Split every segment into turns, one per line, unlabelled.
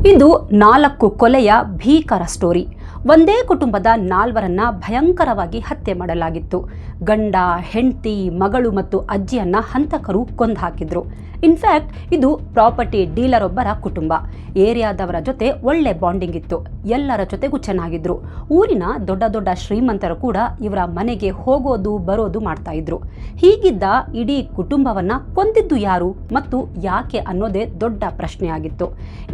ಇದು 4 ಕೊಲೆಯ ಭೀಕರ ಸ್ಟೋರಿ. ಒಂದೇ ಕುಟುಂಬದ 4ರನ್ನ ಭಯಂಕರವಾಗಿ ಹತ್ಯೆ ಮಾಡಲಾಗಿತ್ತು. ಗಂಡ, ಹೆಂಡತಿ, ಮಗಳು ಮತ್ತು ಅಜ್ಜಿಯನ್ನ ಹಂತಕರು ಕೊಂದು ಹಾಕಿದ್ರು. ಇನ್ಫ್ಯಾಕ್ಟ್ ಇದು ಪ್ರಾಪರ್ಟಿ ಡೀಲರ್ ಒಬ್ಬರ ಕುಟುಂಬ. ಏರಿಯಾದವರ ಜೊತೆ ಒಳ್ಳೆ ಬಾಂಡಿಂಗ್ ಇತ್ತು. ಎಲ್ಲರ ಜೊತೆಗೂ ಚೆನ್ನಾಗಿದ್ರು. ಊರಿನ ದೊಡ್ಡ ದೊಡ್ಡ ಶ್ರೀಮಂತರು ಕೂಡ ಇವರ ಮನೆಗೆ ಹೋಗೋದು ಬರೋದು ಮಾಡ್ತಾ ಇದ್ರು. ಹೀಗಿದ್ದ ಇಡೀ ಕುಟುಂಬವನ್ನ ಕೊಂದಿದ್ದು ಯಾರು ಮತ್ತು ಯಾಕೆ ಅನ್ನೋದೇ ದೊಡ್ಡ ಪ್ರಶ್ನೆಯಾಗಿತ್ತು.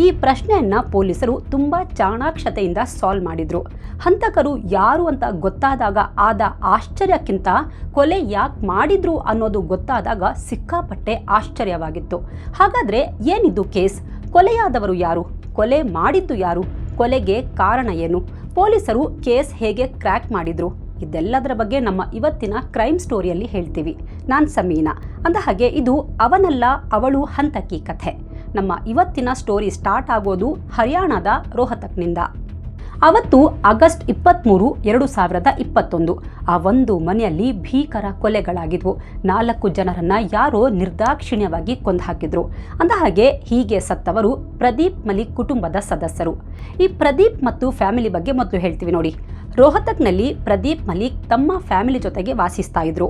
ಈ ಪ್ರಶ್ನೆಯನ್ನ ಪೊಲೀಸರು ತುಂಬಾ ಚಾಣಾಕ್ಷತೆಯಿಂದ ಸಾಲ್ವ್ ಮಾಡಿದ್ರು. ಹಂತಕರು ಯಾರು ಅಂತ ಗೊತ್ತಾದಾಗ ಆದ ಆಶ್ಚರ್ಯಕ್ಕಿಂತ ಕೊಲೆ ಯಾಕೆ ಮಾಡಿದ್ರು ಅನ್ನೋದು ಗೊತ್ತಾದಾಗ ಸಿಕ್ಕಾಪಟ್ಟೆ ಆಶ್ಚರ್ಯವಾಗಿತ್ತು. ಹಾಗಾದ್ರೆ ಏನಿದು ಕೇಸ್? ಕೊಲೆಯಾದವರು ಯಾರು? ಕೊಲೆ ಮಾಡಿದ್ದು ಯಾರು? ಕೊಲೆಗೆ ಕಾರಣ ಏನು? ಪೊಲೀಸರು ಕೇಸ್ ಹೇಗೆ ಕ್ರ್ಯಾಕ್ ಮಾಡಿದ್ರು? ಇದೆಲ್ಲದರ ಬಗ್ಗೆ ನಮ್ಮ ಇವತ್ತಿನ ಕ್ರೈಮ್ ಸ್ಟೋರಿಯಲ್ಲಿ ಹೇಳ್ತೀವಿ. ನಾನು ಸಮೀನಾ. ಅಂದ ಹಾಗೆ ಇದು ಅವನಲ್ಲ ಅವಳು ಹಂತಕಿ ಕಥೆ. ನಮ್ಮ ಇವತ್ತಿನ ಸ್ಟೋರಿ ಸ್ಟಾರ್ಟ್ ಆಗೋದು ಹರಿಯಾಣದ ರೋಹತಕ್ನಿಂದ. ಅವತ್ತು ಆಗಸ್ಟ್ 23, 2021. ಆ ಒಂದು ಮನೆಯಲ್ಲಿ ಭೀಕರ ಕೊಲೆಗಳಾಗಿದ್ವು. 4 ಜನರನ್ನ ಯಾರೋ ನಿರ್ದಾಕ್ಷಿಣ್ಯವಾಗಿ ಕೊಂದು ಹಾಕಿದ್ರು. ಅಂದ ಹಾಗೆ ಹೀಗೆ ಸತ್ತವರು ಪ್ರದೀಪ್ ಮಲಿಕ್ ಕುಟುಂಬದ ಸದಸ್ಯರು. ಈ ಪ್ರದೀಪ್ ಮತ್ತು ಫ್ಯಾಮಿಲಿ ಬಗ್ಗೆ ಮೊದಲು ಹೇಳ್ತೀವಿ ನೋಡಿ. ರೋಹತಕ್ನಲ್ಲಿ ಪ್ರದೀಪ್ ಮಲಿಕ್ ತಮ್ಮ ಫ್ಯಾಮಿಲಿ ಜೊತೆಗೆ ವಾಸಿಸ್ತಾ ಇದ್ರು.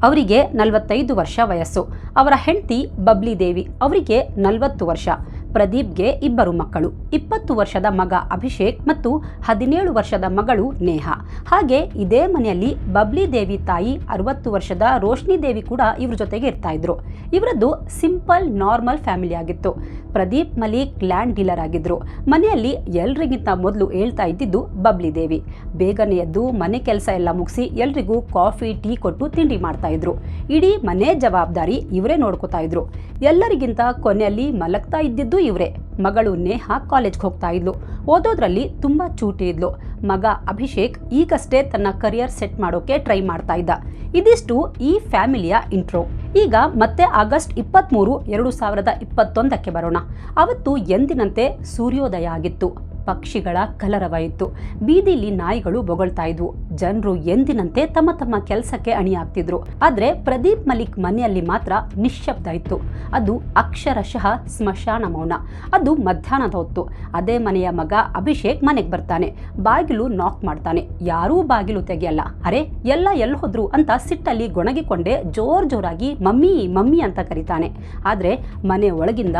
ಅವರಿಗೆ 45 ವರ್ಷ ವಯಸ್ಸು. ಅವರ ಹೆಂಡತಿ ಬಬ್ಲಿ ದೇವಿ, ಅವರಿಗೆ 40 ವರ್ಷ. ಪ್ರದೀಪ್ಗೆ 2 ಮಕ್ಕಳು, 20 ವರ್ಷದ ಮಗ ಅಭಿಷೇಕ್ ಮತ್ತು 17 ವರ್ಷದ ಮಗಳು ನೇಹಾ. ಹಾಗೆ ಇದೇ ಮನೆಯಲ್ಲಿ ಬಬ್ಲಿ ದೇವಿ ತಾಯಿ 60 ವರ್ಷದ ರೋಶ್ನಿ ದೇವಿ ಕೂಡ ಇವ್ರ ಜೊತೆಗೆ ಇರ್ತಾ ಇದ್ರು. ಇವರದ್ದು ಸಿಂಪಲ್ ನಾರ್ಮಲ್ ಫ್ಯಾಮಿಲಿ ಆಗಿತ್ತು. ಪ್ರದೀಪ್ ಮಲಿಕ್ ಲ್ಯಾಂಡ್ ಡೀಲರ್ ಆಗಿದ್ರು. ಮನೆಯಲ್ಲಿ ಎಲ್ರಿಗಿಂತ ಮೊದಲು ಹೇಳ್ತಾ ಇದ್ದಿದ್ದು ಬಬ್ಲಿ ದೇವಿ. ಬೇಗನೆ ಎದ್ದು ಮನೆ ಕೆಲಸ ಎಲ್ಲ ಮುಗಿಸಿ ಎಲ್ರಿಗೂ ಕಾಫಿ ಟೀ ಕೊಟ್ಟು ತಿಂಡಿ ಮಾಡ್ತಾ ಇದ್ರು. ಇಡೀ ಮನೆ ಜವಾಬ್ದಾರಿ ಇವರೇ ನೋಡ್ಕೋತಾ ಇದ್ರು. ಎಲ್ಲರಿಗಿಂತ ಕೊನೆಯಲ್ಲಿ ಮಲಗ್ತಾ ಇದ್ದಿದ್ದು ಇವರೇ. ಮಗಳು ನೇಹಾ ಕಾಲೇಜ್ಗೆ ಹೋಗ್ತಾ ಇದ್ಲು. ಓದೋದ್ರಲ್ಲಿ ತುಂಬಾ ಚೂಟಿ ಇದ್ಲು. ಮಗ ಅಭಿಷೇಕ್ ಈಗಷ್ಟೇ ತನ್ನ ಕರಿಯರ್ ಸೆಟ್ ಮಾಡೋಕೆ ಟ್ರೈ ಮಾಡ್ತಾ ಇದ್ದ. ಇದಿಷ್ಟು ಈ ಫ್ಯಾಮಿಲಿಯ ಇಂಟ್ರೋ. ಈಗ ಮತ್ತೆ ಆಗಸ್ಟ್ 23, 2021ಕ್ಕೆ ಬರೋಣ. ಅವತ್ತು ಎಂದಿನಂತೆ ಸೂರ್ಯೋದಯ ಆಗಿತ್ತು. ಪಕ್ಷಿಗಳ ಕಲರವ ಇತ್ತು. ಬೀದಿಲಿ ನಾಯಿಗಳು ಬೊಗಳ್ತಾ ಇದ್ವು. ಜನರು ಎಂದಿನಂತೆ ತಮ್ಮ ತಮ್ಮ ಕೆಲಸಕ್ಕೆ ಅಣಿಯಾಗ್ತಿದ್ರು. ಆದ್ರೆ ಪ್ರದೀಪ್ ಮಲಿಕ್ ಮನೆಯಲ್ಲಿ ಮಾತ್ರ ನಿಶ್ಶಬ್ದ ಇತ್ತು. ಅದು ಅಕ್ಷರಶಃ ಸ್ಮಶಾನ ಮೌನ. ಅದು ಮಧ್ಯಾಹ್ನದ ಹೊತ್ತು. ಅದೇ ಮನೆಯ ಮಗ ಅಭಿಷೇಕ್ ಮನೆಗೆ ಬರ್ತಾನೆ. ಬಾಗಿಲು ನಾಕ್ ಮಾಡ್ತಾನೆ. ಯಾರೂ ಬಾಗಿಲು ತೆಗೆಯಲ್ಲ. ಅರೆ ಎಲ್ಲಿ ಹೋದ್ರು ಅಂತ ಸಿಟ್ಟಲ್ಲಿ ಗೊಣಗಿಕೊಂಡೇ ಜೋರಾಗಿ ಮಮ್ಮಿ ಮಮ್ಮಿ ಅಂತ ಕರೀತಾನೆ. ಆದ್ರೆ ಮನೆ ಒಳಗಿಂದ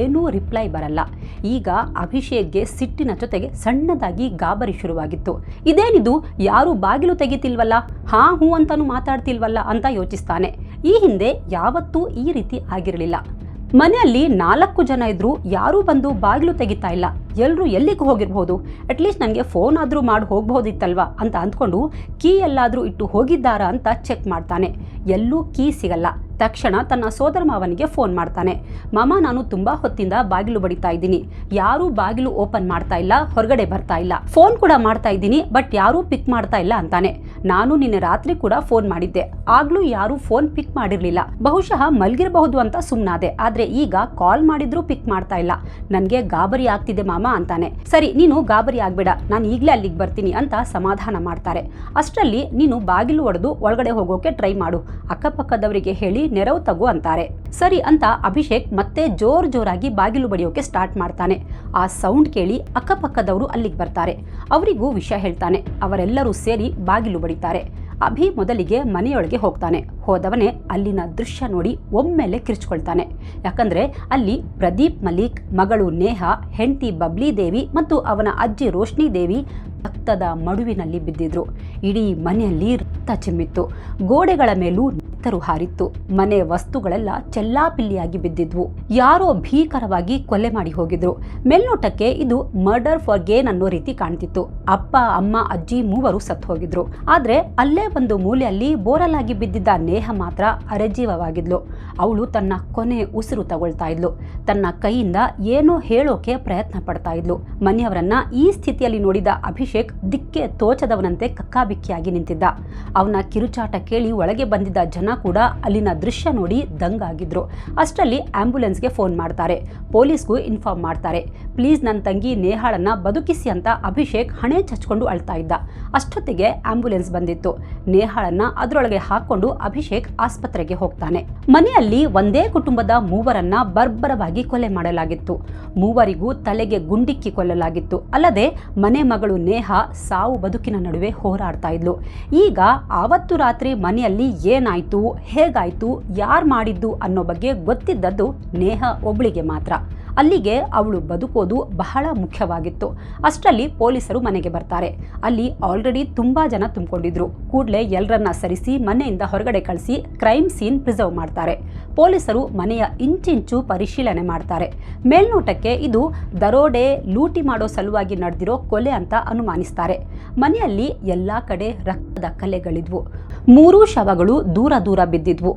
ಏನೂ ರಿಪ್ಲೈ ಬರಲ್ಲ. ಈಗ ಅಭಿಷೇಕ್ಗೆ ಸಿಟ್ಟಿನ ಜೊತೆಗೆ ಸಣ್ಣದಾಗಿ ಗಾಬರಿ ಶುರುವಾಗಿತ್ತು. ಇದೇನಿದು, ಯಾರು ಬಾಗಿಲು ತೆಗಿತಿಲ್ವಲ್ಲ, ಹಾ ಹೂ ಅಂತಾನು ಮಾತಾಡ್ತಿಲ್ವಲ್ಲ ಅಂತ ಯೋಚಿಸ್ತಾನೆ. ಈ ಹಿಂದೆ ಯಾವತ್ತೂ ಈ ರೀತಿ ಆಗಿರಲಿಲ್ಲ. ಮನೆಯಲ್ಲಿ 4 ಜನ ಇದ್ರು, ಯಾರೂ ಬಂದು ಬಾಗಿಲು ತೆಗಿತಾ ಇಲ್ಲ. ಎಲ್ಲರೂ ಎಲ್ಲಿಗೆ ಹೋಗಿರ್ಬೋದು? ಅಟ್ಲೀಸ್ಟ್ ನನಗೆ ಫೋನ್ ಆದರೂ ಮಾಡಿ ಹೋಗ್ಬೋದಿತ್ತಲ್ವಾ ಅಂತ ಅಂದ್ಕೊಂಡು ಕೀ ಎಲ್ಲಾದರೂ ಇಟ್ಟು ಹೋಗಿದ್ದಾರಾ ಅಂತ ಚೆಕ್ ಮಾಡ್ತಾನೆ. ಎಲ್ಲೂ ಕೀ ಸಿಗಲ್ಲ. ತಕ್ಷಣ ತನ್ನ ಸೋದರ ಮಾವನಿಗೆ ಫೋನ್ ಮಾಡ್ತಾನೆ. ಮಾಮ, ನಾನು ತುಂಬಾ ಹೊತ್ತಿಂದ ಬಾಗಿಲು ಬಡಿತಾ ಇದ್ದೀನಿ, ಯಾರೂ ಬಾಗಿಲು ಓಪನ್ ಮಾಡ್ತಾ ಇಲ್ಲ, ಹೊರಗಡೆ ಬರ್ತಾ ಇಲ್ಲ. ಫೋನ್ ಕೂಡ ಮಾಡ್ತಾ ಇದ್ದೀನಿ, ಬಟ್ ಯಾರೂ ಪಿಕ್ ಮಾಡ್ತಾ ಇಲ್ಲ ಅಂತಾನೆ. ನಾನು ನಿನ್ನೆ ರಾತ್ರಿ ಕೂಡ ಫೋನ್ ಮಾಡಿದ್ದೆ, ಆಗ್ಲೂ ಯಾರೂ ಫೋನ್ ಪಿಕ್ ಮಾಡಿರ್ಲಿಲ್ಲ. ಬಹುಶಃ ಮಲ್ಗಿರಬಹುದು ಅಂತ ಸುಮ್ಮನಾದೆ. ಆದ್ರೆ ಈಗ ಕಾಲ್ ಮಾಡಿದ್ರೂ ಪಿಕ್ ಮಾಡ್ತಾ ಇಲ್ಲ. ನನ್ಗೆ ಗಾಬರಿ ಆಗ್ತಿದೆ ಮಾಮ ಅಂತಾನೆ. ಸರಿ, ನೀನು ಗಾಬರಿ ಆಗ್ಬೇಡ, ನಾನು ಈಗಲೇ ಅಲ್ಲಿಗೆ ಬರ್ತೀನಿ ಅಂತ ಸಮಾಧಾನ ಮಾಡ್ತಾರೆ. ಅಷ್ಟರಲ್ಲಿ ನೀನು ಬಾಗಿಲು ಒಡೆದು ಒಳಗಡೆ ಹೋಗೋಕೆ ಟ್ರೈ ಮಾಡು, ಅಕ್ಕಪಕ್ಕದವರಿಗೆ ಹೇಳಿ ನೆರವು ತಗೋ ಅಂತಾರೆ. ಸರಿ ಅಂತ ಅಭಿಷೇಕ್ ಮತ್ತೆ ಜೋರಾಗಿ ಬಾಗಿಲು ಬಡಿಯೋಕೆ ಸ್ಟಾರ್ಟ್ ಮಾಡ್ತಾನೆ. ಆ ಸೌಂಡ್ ಕೇಳಿ ಅಕ್ಕಪಕ್ಕದವರು ಅಲ್ಲಿಗೆ ಬರ್ತಾರೆ. ಅವರಿಗೂ ವಿಷಯ ಹೇಳ್ತಾನೆ. ಅವರೆಲ್ಲರೂ ಸೇರಿ ಬಾಗಿಲು ಬಡಿತಾರೆ. ಅಭಿ ಮೊದಲಿಗೆ ಮನೆಯೊಳಗೆ ಹೋಗ್ತಾನೆ. ಹೋದವನೇ ಅಲ್ಲಿನ ದೃಶ್ಯ ನೋಡಿ ಒಮ್ಮೆಲೆ ಕಿರ್ಚ್ಕೊಳ್ತಾನೆ. ಯಾಕಂದ್ರೆ ಅಲ್ಲಿ ಪ್ರದೀಪ್ ಮಲಿಕ್, ಮಗಳು ನೇಹಾ, ಹೆಂಡತಿ ಬಬ್ಲಿ ದೇವಿ ಮತ್ತು ಅವನ ಅಜ್ಜಿ ರೋಶ್ನಿ ದೇವಿ ರಕ್ತದ ಮಡುವಿನಲ್ಲಿ ಬಿದ್ದಿದ್ರು. ಇಡೀ ಮನೆಯಲ್ಲಿ ರಕ್ತ ಚಿಮ್ಮಿತ್ತು. ಗೋಡೆಗಳ ಮೇಲೂ ನೆತ್ತರು ಹಾರಿತ್ತು. ಮನೆ ವಸ್ತುಗಳೆಲ್ಲ ಚೆಲ್ಲಾಪಿಲ್ಲಿಯಾಗಿ ಬಿದ್ದಿದ್ವು. ಯಾರೋ ಭೀಕರವಾಗಿ ಕೊಲೆ ಮಾಡಿ ಹೋಗಿದ್ರು. ಮೇಲ್ನೋಟಕ್ಕೆ ಇದು ಮರ್ಡರ್ ಫಾರ್ ಗೇನ್ ಅನ್ನೋ ರೀತಿ ಕಾಣ್ತಿತ್ತು. ಅಪ್ಪ, ಅಮ್ಮ, ಅಜ್ಜಿ 3 ಸತ್ತು ಹೋಗಿದ್ರು. ಆದ್ರೆ ಅಲ್ಲೇ ಒಂದು ಮೂಲೆಯಲ್ಲಿ ಬೋರಲ್ ಆಗಿ ಬಿದ್ದಿದ್ದ ನೇಹ ಮಾತ್ರ ಅರೆಜೀವವಾಗಿದ್ಲು. ಅವಳು ತನ್ನ ಕೊನೆ ಉಸಿರು ತಗೊಳ್ತಾ ಇದ್ಲು. ತನ್ನ ಕೈಯಿಂದ ಏನೋ ಹೇಳೋಕೆ ಪ್ರಯತ್ನ ಪಡ್ತಾ ಇದ್ಲು. ಮನೆಯವರನ್ನ ಈ ಸ್ಥಿತಿಯಲ್ಲಿ ನೋಡಿದ ಅಭಿಷೇಕ್ ದಿಕ್ಕೆ ತೋಚದವನಂತೆ ಕಕ್ಕಾಬಿಕ್ಕಿಯಾಗಿ ನಿಂತಿದ್ದ. ಅವನ ಕಿರುಚಾಟ ಕೇಳಿ ಒಳಗೆ ಬಂದಿದ್ದ ಜನ ಕೂಡ ಅಲ್ಲಿನ ದೃಶ್ಯ ನೋಡಿ ದಂಗಾಗಿದ್ರು. ಅಷ್ಟರಲ್ಲಿ ಆಂಬ್ಯುಲೆನ್ಸ್ಗೆ ಫೋನ್ ಮಾಡ್ತಾರೆ. ಪೊಲೀಸ್ಗೂ ಇನ್ಫಾರ್ಮ್ ಮಾಡ್ತಾರೆ. ಪ್ಲೀಸ್ ನನ್ನ ತಂಗಿ ನೇಹಾಳನ್ನ ಬದುಕಿಸಿ ಅಂತ ಅಭಿಷೇಕ್ ಹಣೆ ಚಚ್ಕೊಂಡು ಅಳ್ತಾ ಇದ್ದ. ಅಷ್ಟೊತ್ತಿಗೆ ಆಂಬ್ಯುಲೆನ್ಸ್ ಬಂದಿತ್ತು. ನೇಹಾಳನ್ನ ಅದರೊಳಗೆ ಹಾಕೊಂಡು ಅಭಿಷೇಕ್ ಆಸ್ಪತ್ರೆಗೆ ಹೋಗ್ತಾನೆ. ಮನೆಯಲ್ಲಿ ಒಂದೇ ಕುಟುಂಬದ ಮೂವರನ್ನ ಬರ್ಬರವಾಗಿ ಕೊಲೆ ಮಾಡಲಾಗಿತ್ತು. ಮೂವರಿಗೂ ತಲೆಗೆ ಗುಂಡಿಕ್ಕಿ ಕೊಲ್ಲಲಾಗಿತ್ತು. ಅಲ್ಲದೆ ಮನೆ ಮಗಳು ನೇಹಾ ಸಾವು ಬದುಕಿನ ನಡುವೆ ಹೋರಾಡ್ತಾ ಇದ್ಲು. ಈಗ ಆವತ್ತು ರಾತ್ರಿ ಮನೆಯಲ್ಲಿ ಏನಾಯ್ತು, ಹೇಗಾಯ್ತು, ಯಾರು ಮಾಡಿದ್ದು ಅನ್ನೋ ಬಗ್ಗೆ ಗೊತ್ತಿದ್ದದ್ದು ನೇಹಾ ಒಬ್ಳಿಗೆ ಮಾತ್ರ. ಅಲ್ಲಿಗೆ ಅವಳು ಬದುಕೋದು ಬಹಳ ಮುಖ್ಯವಾಗಿತ್ತು. ಅಷ್ಟರಲ್ಲಿ ಪೊಲೀಸರು ಮನೆಗೆ ಬರ್ತಾರೆ. ಅಲ್ಲಿ ಆಲ್ರೆಡಿ ತುಂಬಾ ಜನ ತುಂಬಿಕೊಂಡಿದ್ರು. ಕೂಡಲೇ ಎಲ್ಲರನ್ನ ಸರಿಸಿ ಮನೆಯಿಂದ ಹೊರಗಡೆ ಕಳಿಸಿ ಕ್ರೈಮ್ ಸೀನ್ ಪ್ರಿಸರ್ವ್ ಮಾಡ್ತಾರೆ. ಪೊಲೀಸರು ಮನೆಯ ಇಂಚಿಂಚು ಪರಿಶೀಲನೆ ಮಾಡ್ತಾರೆ. ಮೇಲ್ನೋಟಕ್ಕೆ ಇದು ದರೋಡೆ, ಲೂಟಿ ಮಾಡೋ ಸಲುವಾಗಿ ನಡೆದಿರೋ ಕೊಲೆ ಅಂತ ಅನುಮಾನಿಸ್ತಾರೆ. ಮನೆಯಲ್ಲಿ ಎಲ್ಲಾ ಕಡೆ ರಕ್ತದ ಕಲೆಗಳಿದ್ವು. 3 ಶವಗಳು ದೂರ ದೂರ ಬಿದ್ದಿದ್ವು.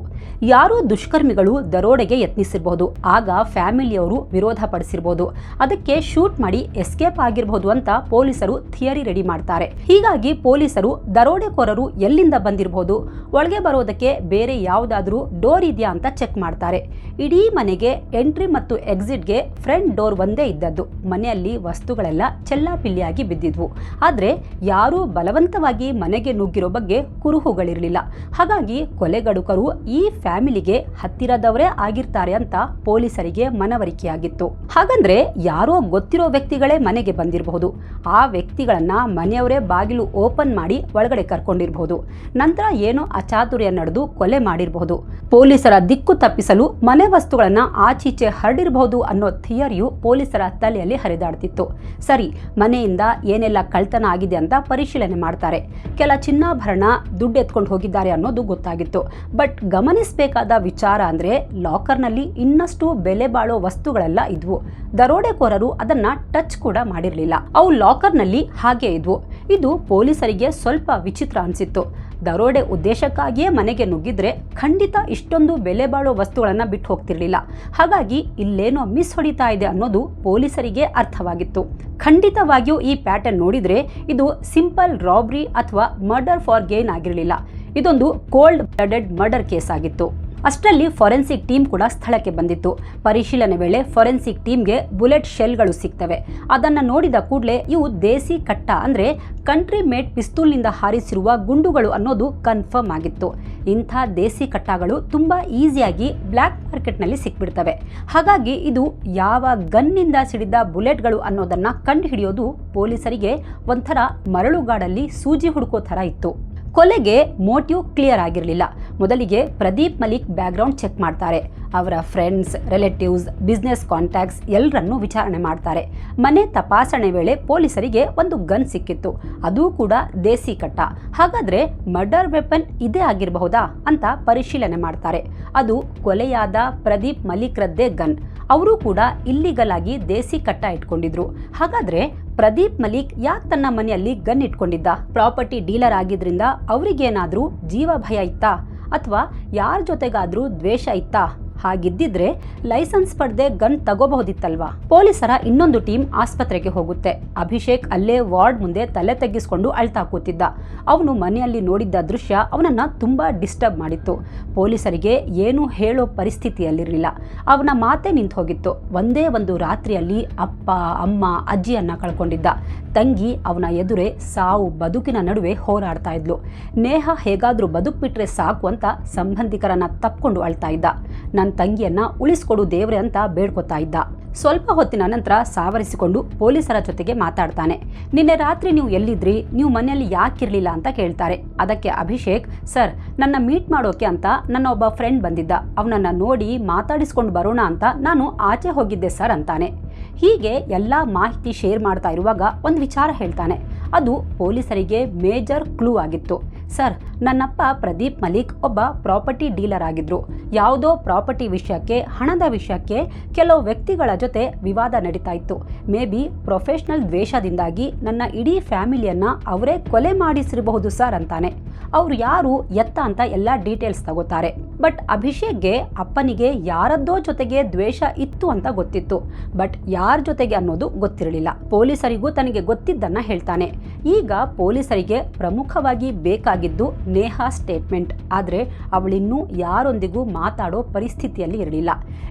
ಯಾರೋ ದುಷ್ಕರ್ಮಿಗಳು ದರೋಡೆಗೆ ಯತ್ನಿಸಿರಬಹುದು. ಆಗ ಫ್ಯಾಮಿಲಿಯವರು ವಿರೋಧ ಪಡಿಸಿರಬಹುದು. ಅದಕ್ಕೆ ಶೂಟ್ ಮಾಡಿ ಎಸ್ಕೇಪ್ ಆಗಿರಬಹುದು ಅಂತ ಪೊಲೀಸರು ಥಿಯರಿ ರೆಡಿ ಮಾಡ್ತಾರೆ. ಹೀಗಾಗಿ ಪೊಲೀಸರು ದರೋಡೆಕೋರರು ಎಲ್ಲಿಂದ ಬಂದಿರಬಹುದು, ಒಳಗೆ ಬರೋದಕ್ಕೆ ಬೇರೆ ಯಾವುದಾದ್ರೂ ಡೋರ್ ಇದೆಯಾ ಅಂತ ಚೆಕ್ ಮಾಡ್ತಾರೆ. ಇಡೀ ಮನೆಗೆ ಎಂಟ್ರಿ ಮತ್ತು ಎಕ್ಸಿಟ್ಗೆ ಫ್ರಂಟ್ ಡೋರ್ ಒಂದೇ ಇದ್ದದ್ದು. ಮನೆಯಲ್ಲಿ ವಸ್ತುಗಳೆಲ್ಲ ಚೆಲ್ಲಾಪಿಲ್ಲಿಯಾಗಿ ಬಿದ್ದಿದ್ವು. ಆದರೆ ಯಾರೂ ಬಲವಂತವಾಗಿ ಮನೆಗೆ ನುಗ್ಗಿರೋ ಬಗ್ಗೆ ಕುರುಹುಗಳಿರಲಿಲ್ಲ. ಹಾಗಾಗಿ ಕೊಲೆಗಡುಕರು ಈ ಫ್ಯಾಮಿಲಿಗೆ ಹತ್ತಿರದವರೇ ಆಗಿರ್ತಾರೆ ಅಂತ ಪೊಲೀಸರಿಗೆ ಮನವರಿಕೆಯಾಗಿತ್ತು. ಹಾಗಂದ್ರೆ ಯಾರೋ ಗೊತ್ತಿರೋ ವ್ಯಕ್ತಿಗಳೇ ಮನೆಗೆ ಬಂದಿರಬಹುದು. ಆ ವ್ಯಕ್ತಿಗಳನ್ನ ಮನೆಯವರೇ ಬಾಗಿಲು ಓಪನ್ ಮಾಡಿ ಒಳಗಡೆ ಕರ್ಕೊಂಡಿರಬಹುದು. ನಂತರ ಏನೋ ಅಚಾತುರ್ಯ ನಡೆದು ಕೊಲೆ ಮಾಡಿರಬಹುದು. ಪೊಲೀಸರ ದಿಕ್ಕು ತಪ್ಪಿಸಲು ಮನೆ ವಸ್ತುಗಳನ್ನ ಆಚೀಚೆ ಹರಡಿರಬಹುದು ಅನ್ನೋ ಥಿಯರಿಯು ಪೊಲೀಸರ ತಲೆಯಲ್ಲಿ ಹರಿದಾಡ್ತಿತ್ತು. ಸರಿ, ಮನೆಯಿಂದ ಏನೆಲ್ಲ ಕಳ್ತನ ಆಗಿದೆ ಅಂತ ಪರಿಶೀಲನೆ ಮಾಡ್ತಾರೆ. ಕೆಲ ಚಿನ್ನಾಭರಣ, ದುಡ್ಡು ಎತ್ಕೊಂಡು ಹೋಗಿದ್ದಾರೆ ಅನ್ನೋದು ಗೊತ್ತಾಗಿತ್ತು. ಬಟ್ ಗಮನಿಸಬೇಕಾದ ವಿಚಾರ ಅಂದ್ರೆ ಲಾಕರ್ನಲ್ಲಿ ಇನ್ನಷ್ಟು ಬೆಲೆ ಬಾಳೋ ವಸ್ತುಗಳೆಲ್ಲ ಇದ್ವು. ದರೋಡೆಕೋರರು ಅದನ್ನ ಟಚ್ ಕೂಡ ಮಾಡಿರಲಿಲ್ಲ. ಅವು ಲಾಕರ್ನಲ್ಲಿ ಹಾಗೆ ಇದ್ವು. ಇದು ಪೊಲೀಸರಿಗೆ ಸ್ವಲ್ಪ ವಿಚಿತ್ರ ಅನಿಸಿತ್ತು. ದರೋಡೆ ಉದ್ದೇಶಕ್ಕಾಗಿಯೇ ಮನೆಗೆ ನುಗ್ಗಿದ್ರೆ ಖಂಡಿತ ಇಷ್ಟೊಂದು ಬೆಲೆ ಬಾಳೋ ವಸ್ತುಗಳನ್ನ ಬಿಟ್ಟು ಹೋಗ್ತಿರ್ಲಿಲ್ಲ. ಹಾಗಾಗಿ ಇಲ್ಲೇನೋ ಮಿಸ್ ಹೊಡಿತಾ ಇದೆ ಅನ್ನೋದು ಪೊಲೀಸರಿಗೆ ಅರ್ಥವಾಗಿತ್ತು. ಖಂಡಿತವಾಗಿಯೂ ಈ ಪ್ಯಾಟರ್ನ್ ನೋಡಿದ್ರೆ ಇದು ಸಿಂಪಲ್ ರಾಬ್ರಿ ಅಥವಾ ಮರ್ಡರ್ ಫಾರ್ ಗೇನ್ ಆಗಿರಲಿಲ್ಲ. ಇದೊಂದು ಕೋಲ್ಡ್ ಬ್ಲಡೆಡ್ ಮರ್ಡರ್ ಕೇಸ್ ಆಗಿತ್ತು. ಅಷ್ಟರಲ್ಲಿ ಫೊರೆನ್ಸಿಕ್ ಟೀಮ್ ಕೂಡ ಸ್ಥಳಕ್ಕೆ ಬಂದಿತ್ತು. ಪರಿಶೀಲನೆ ವೇಳೆ ಫೊರೆನ್ಸಿಕ್ ಟೀಮ್ಗೆ ಬುಲೆಟ್ ಶೆಲ್ಗಳು ಸಿಗ್ತವೆ. ಅದನ್ನು ನೋಡಿದ ಕೂಡಲೇ ಇವು ದೇಸಿ ಕಟ್ಟ ಅಂದರೆ ಕಂಟ್ರಿ ಮೇಡ್ ಪಿಸ್ತೂಲ್ನಿಂದ ಹಾರಿಸಿರುವ ಗುಂಡುಗಳು ಅನ್ನೋದು ಕನ್ಫರ್ಮ್ ಆಗಿತ್ತು. ಇಂಥ ದೇಸಿ ಕಟ್ಟಗಳು ತುಂಬ ಈಸಿಯಾಗಿ ಬ್ಲ್ಯಾಕ್ ಮಾರ್ಕೆಟ್ನಲ್ಲಿ ಸಿಕ್ಬಿಡ್ತವೆ. ಹಾಗಾಗಿ ಇದು ಯಾವ ಗನ್ನಿಂದ ಸಿಡಿದ ಬುಲೆಟ್ಗಳು ಅನ್ನೋದನ್ನು ಕಂಡುಹಿಡಿಯೋದು ಪೊಲೀಸರಿಗೆ ಒಂಥರ ಮರಳುಗಾಡಲ್ಲಿ ಸೂಜಿ ಹುಡುಕೋ ಥರ ಇತ್ತು. ಕೊಲೆಗೆ ಮೋಟಿವ್ ಕ್ಲಿಯರ್ ಆಗಿರಲಿಲ್ಲ. ಮೊದಲಿಗೆ ಪ್ರದೀಪ್ ಮಲಿಕ್ ಬ್ಯಾಕ್ಗ್ರೌಂಡ್ ಚೆಕ್ ಮಾಡ್ತಾರೆ. ಅವರ ಫ್ರೆಂಡ್ಸ್, ರಿಲೇಟಿವ್ಸ್, ಬಿಸ್ನೆಸ್ ಕಾಂಟ್ಯಾಕ್ಟ್ಸ್ ಎಲ್ಲರನ್ನೂ ವಿಚಾರಣೆ ಮಾಡ್ತಾರೆ. ಮನೆ ತಪಾಸಣೆ ವೇಳೆ ಪೊಲೀಸರಿಗೆ ಒಂದು ಗನ್ ಸಿಕ್ಕಿತ್ತು. ಅದು ಕೂಡ ದೇಸಿ ಕಟ್ಟ. ಹಾಗಾದರೆ ಮರ್ಡರ್ ವೆಪನ್ ಇದೇ ಆಗಿರಬಹುದಾ ಅಂತ ಪರಿಶೀಲನೆ ಮಾಡ್ತಾರೆ. ಅದು ಕೊಲೆಯಾದ ಪ್ರದೀಪ್ ಮಲಿಕ್ರದ್ದೇ ಗನ್. ಅವರು ಕೂಡ ಇಲ್ಲಿಗಲ್ ಆಗಿ ದೇಸಿ ಕಟ್ಟ ಇಟ್ಕೊಂಡಿದ್ರು. ಹಾಗಾದರೆ ಪ್ರದೀಪ್ ಮಲಿಕ್ ಯಾಕೆ ತನ್ನ ಮನೆಯಲ್ಲಿ ಗನ್ ಇಟ್ಕೊಂಡಿದ್ದ? ಪ್ರಾಪರ್ಟಿ ಡೀಲರ್ ಆಗಿದ್ರಿಂದ ಅವರಿಗೇನಾದರೂ ಜೀವ ಭಯ ಇತ್ತಾ? ಅಥವಾ ಯಾರ ಜೊತೆಗಾದ್ರೂ ದ್ವೇಷ ಇತ್ತಾ? ಹಾಗಿದ್ದಿದ್ರೆ ಲೈಸೆನ್ಸ್ ಪಡೆದೇ ಗನ್ ತಗೋಬಹುದಿತ್ತಲ್ವಾ? ಪೊಲೀಸರ ಇನ್ನೊಂದು ಟೀಮ್ ಆಸ್ಪತ್ರೆಗೆ ಹೋಗುತ್ತೆ. ಅಭಿಷೇಕ್ ಅಲ್ಲೇ ವಾರ್ಡ್ ಮುಂದೆ ತಲೆ ತಗ್ಗಿಸ್ಕೊಂಡು ಅಳ್ತಾ ಕೂತಿದ್ದ. ಅವನು ಮನೆಯಲ್ಲಿ ನೋಡಿದ್ದ ದೃಶ್ಯ ಅವನನ್ನ ತುಂಬಾ ಡಿಸ್ಟರ್ಬ್ ಮಾಡಿತ್ತು. ಪೊಲೀಸರಿಗೆ ಏನೂ ಹೇಳೋ ಪರಿಸ್ಥಿತಿಯಲ್ಲಿರಲಿಲ್ಲ. ಅವನ ಮಾತೇ ನಿಂತು ಹೋಗಿತ್ತು. ಒಂದೇ ಒಂದು ರಾತ್ರಿಯಲ್ಲಿ ಅಪ್ಪ, ಅಮ್ಮ, ಅಜ್ಜಿಯನ್ನ ಕಳ್ಕೊಂಡಿದ್ದ. ತಂಗಿ ಅವನ ಎದುರೇ ಸಾವು ಬದುಕಿನ ನಡುವೆ ಹೋರಾಡ್ತಾ ಇದ್ಲು. ನೇಹಾ ಹೇಗಾದ್ರೂ ಬದುಕ್ಬಿಟ್ರೆ ಸಾಕು ಅಂತ ಸಂಬಂಧಿಕರನ್ನ ತಪ್ಕೊಂಡು ಅಳ್ತಾ ಇದ್ದ. ನನ್ನ ತಂಗಿಯನ್ನ ಉಳಿಸ್ಕೊಡು ದೇವ್ರೆ ಅಂತ ಬೇಡ್ಕೊತಾ ಇದ್ದ. ಸ್ವಲ್ಪ ಹೊತ್ತಿನ ನಂತರ ಸಾವರಿಸಿಕೊಂಡು ಪೊಲೀಸರ ಜೊತೆಗೆ ಮಾತಾಡ್ತಾನೆ. ನಿನ್ನೆ ರಾತ್ರಿ ನೀವು ಎಲ್ಲಿದ್ರಿ? ನೀವು ಮನೆಯಲ್ಲಿ ಯಾಕಿರಲಿಲ್ಲ ಅಂತ ಕೇಳ್ತಾರೆ. ಅದಕ್ಕೆ ಅಭಿಷೇಕ್, ಸರ್, ನನ್ನ ಮೀಟ್ ಮಾಡೋಕೆ ಅಂತ ನನ್ನ ಒಬ್ಬ ಫ್ರೆಂಡ್ ಬಂದಿದ್ದ. ಅವನನ್ನ ನೋಡಿ ಮಾತಾಡಿಸ್ಕೊಂಡು ಬರೋಣ ಅಂತ ನಾನು ಆಚೆ ಹೋಗಿದ್ದೆ ಸರ್ ಅಂತಾನೆ. ಹೀಗೆ ಎಲ್ಲ ಮಾಹಿತಿ ಶೇರ್ ಮಾಡ್ತಾ ಇರುವಾಗ ಒಂದು ವಿಚಾರ ಹೇಳ್ತಾನೆ. ಅದು ಪೊಲೀಸರಿಗೆ ಮೇಜರ್ ಕ್ಲೂ ಆಗಿತ್ತು. ಸರ್, ನನ್ನಪ್ಪ ಪ್ರದೀಪ್ ಮಲಿಕ್ ಒಬ್ಬ ಪ್ರಾಪರ್ಟಿ ಡೀಲರ್ ಆಗಿದ್ರು. ಯಾವುದೋ ಪ್ರಾಪರ್ಟಿ ವಿಷಯಕ್ಕೆ, ಹಣದ ವಿಷಯಕ್ಕೆ ಕೆಲವು ವ್ಯಕ್ತಿಗಳ ಜೊತೆ ವಿವಾದ ನಡೀತಾ ಇತ್ತು. ಮೇ ಬಿ ಪ್ರೊಫೆಷನಲ್ ದ್ವೇಷದಿಂದಾಗಿ ನನ್ನ ಇಡೀ ಫ್ಯಾಮಿಲಿಯನ್ನ ಅವರೇ ಕೊಲೆ ಮಾಡಿಸಿರಬಹುದು ಸರ್ ಅಂತಾನೆ. ಅವ್ರು ಯಾರು, ಎತ್ತ ಅಂತ ಎಲ್ಲ ಡೀಟೇಲ್ಸ್ ತಗೋತಾರೆ. ಬಟ್ ಅಭಿಷೇಕ್ಗೆ ಅಪ್ಪನಿಗೆ ಯಾರದ್ದೋ ಜೊತೆಗೆ ದ್ವೇಷ ಇತ್ತು ಅಂತ ಗೊತ್ತಿತ್ತು, ಬಟ್ ಯಾರ ಜೊತೆಗೆ ಅನ್ನೋದು ಗೊತ್ತಿರಲಿಲ್ಲ. ಪೊಲೀಸರಿಗೂ ತನಗೆ ಗೊತ್ತಿದ್ದನ್ನ ಹೇಳ್ತಾನೆ. ಈಗ ಪೊಲೀಸರಿಗೆ ಪ್ರಮುಖವಾಗಿ ಬೇಕಾಗಿದ್ದು ನೇಹಾ ಸ್ಟೇಟ್ಮೆಂಟ್. ಆದರೆ ಅವಳಿನ್ನೂ ಯಾರೊಂದಿಗೂ ಮಾತಾಡೋ ಪರಿಸ್ಥಿತಿಯಲ್ಲಿ ಇರಲಿಲ್ಲ.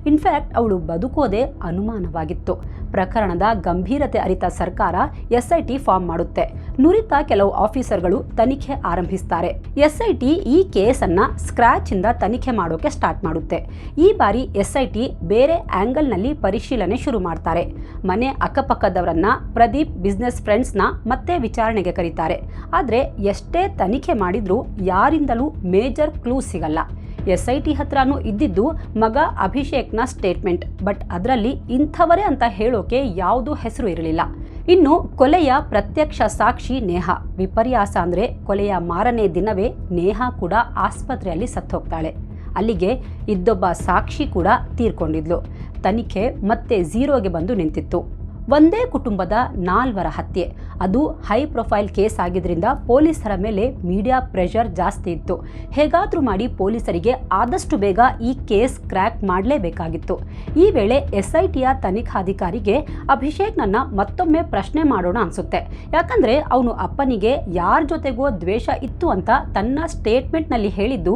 ಇನ್ಫ್ಯಾಕ್ಟ್ ಅವಳು ಬದುಕೋದೇ ಅನುಮಾನವಾಗಿತ್ತು. ಪ್ರಕರಣದ ಗಂಭೀರತೆ ಅರಿತ ಸರ್ಕಾರ SIT ಫಾರ್ಮ್ ಮಾಡುತ್ತೆ. ನುರಿತ ಕೆಲವು ಆಫೀಸರ್ಗಳು ತನಿಖೆ ಆರಂಭಿಸ್ತಾರೆ. SIT ಈ ಕೇಸನ್ನ ಸ್ಕ್ರಾಚ್ ಇಂದ ತನಿಖೆ ಮಾಡೋಕೆ ಸ್ಟಾರ್ಟ್ ಮಾಡುತ್ತೆ. ಈ ಬಾರಿ SIT ಬೇರೆ ಆಂಗಲ್ನಲ್ಲಿ ಪರಿಶೀಲನೆ ಶುರು ಮಾಡ್ತಾರೆ. ಮನೆ ಅಕ್ಕಪಕ್ಕದವರನ್ನ, ಪ್ರದೀಪ್ ಬಿಸ್ನೆಸ್ ಫ್ರೆಂಡ್ಸ್ನ ಮತ್ತೆ ವಿಚಾರಣೆಗೆ ಕರೀತಾರೆ. ಆದರೆ ಎಷ್ಟೇ ತನಿಖೆ ಮಾಡಿದ್ರೂ ಯಾರಿಂದಲೂ ಮೇಜರ್ ಕ್ಲೂ ಸಿಗಲ್ಲ. SIT ಹತ್ರನೂ ಇದ್ದಿದ್ದು ಮಗ ಅಭಿಷೇಕ್ನ ಸ್ಟೇಟ್ಮೆಂಟ್, ಬಟ್ ಅದರಲ್ಲಿ ಇಂಥವರೇ ಅಂತ ಹೇಳೋಕೆ ಯಾವುದೂ ಹೆಸರು ಇರಲಿಲ್ಲ. ಇನ್ನು ಕೊಲೆಯ ಪ್ರತ್ಯಕ್ಷ ಸಾಕ್ಷಿ ನೇಹಾ. ವಿಪರ್ಯಾಸ ಅಂದರೆ ಕೊಲೆಯ ಮಾರನೇ ದಿನವೇ ನೇಹಾ ಕೂಡ ಆಸ್ಪತ್ರೆಯಲ್ಲಿ ಸತ್ತೋಗ್ತಾಳೆ. ಅಲ್ಲಿಗೆ ಇದ್ದೊಬ್ಬ ಸಾಕ್ಷಿ ಕೂಡ ತೀರ್ಕೊಂಡಿದ್ಲು. ತನಿಖೆ ಮತ್ತೆ ಝೀರೋಗೆ ಬಂದು ನಿಂತಿತ್ತು. ಒಂದೇ ಕುಟುಂಬದ 4 ಹತ್ಯೆ, ಅದು ಹೈ ಪ್ರೊಫೈಲ್ ಕೇಸ್ ಆಗಿದ್ರಿಂದ ಪೊಲೀಸರ ಮೇಲೆ ಮೀಡಿಯಾ ಪ್ರೆಷರ್ ಜಾಸ್ತಿ ಇತ್ತು. ಹೇಗಾದರೂ ಮಾಡಿ ಪೊಲೀಸರಿಗೆ ಆದಷ್ಟು ಬೇಗ ಈ ಕೇಸ್ ಕ್ರ್ಯಾಕ್ ಮಾಡಲೇಬೇಕಾಗಿತ್ತು. ಈ ವೇಳೆ SITಯ ತನಿಖಾಧಿಕಾರಿಗೆ ಅಭಿಷೇಕ್ನನ್ನ ಮತ್ತೊಮ್ಮೆ ಪ್ರಶ್ನೆ ಮಾಡೋಣ ಅನ್ಸುತ್ತೆ. ಯಾಕಂದ್ರೆ ಅವನು ಅಪ್ಪನಿಗೆ ಯಾರ ಜೊತೆಗೋ ದ್ವೇಷ ಇತ್ತು ಅಂತ ತನ್ನ ಸ್ಟೇಟ್ಮೆಂಟ್ನಲ್ಲಿ ಹೇಳಿದ್ದು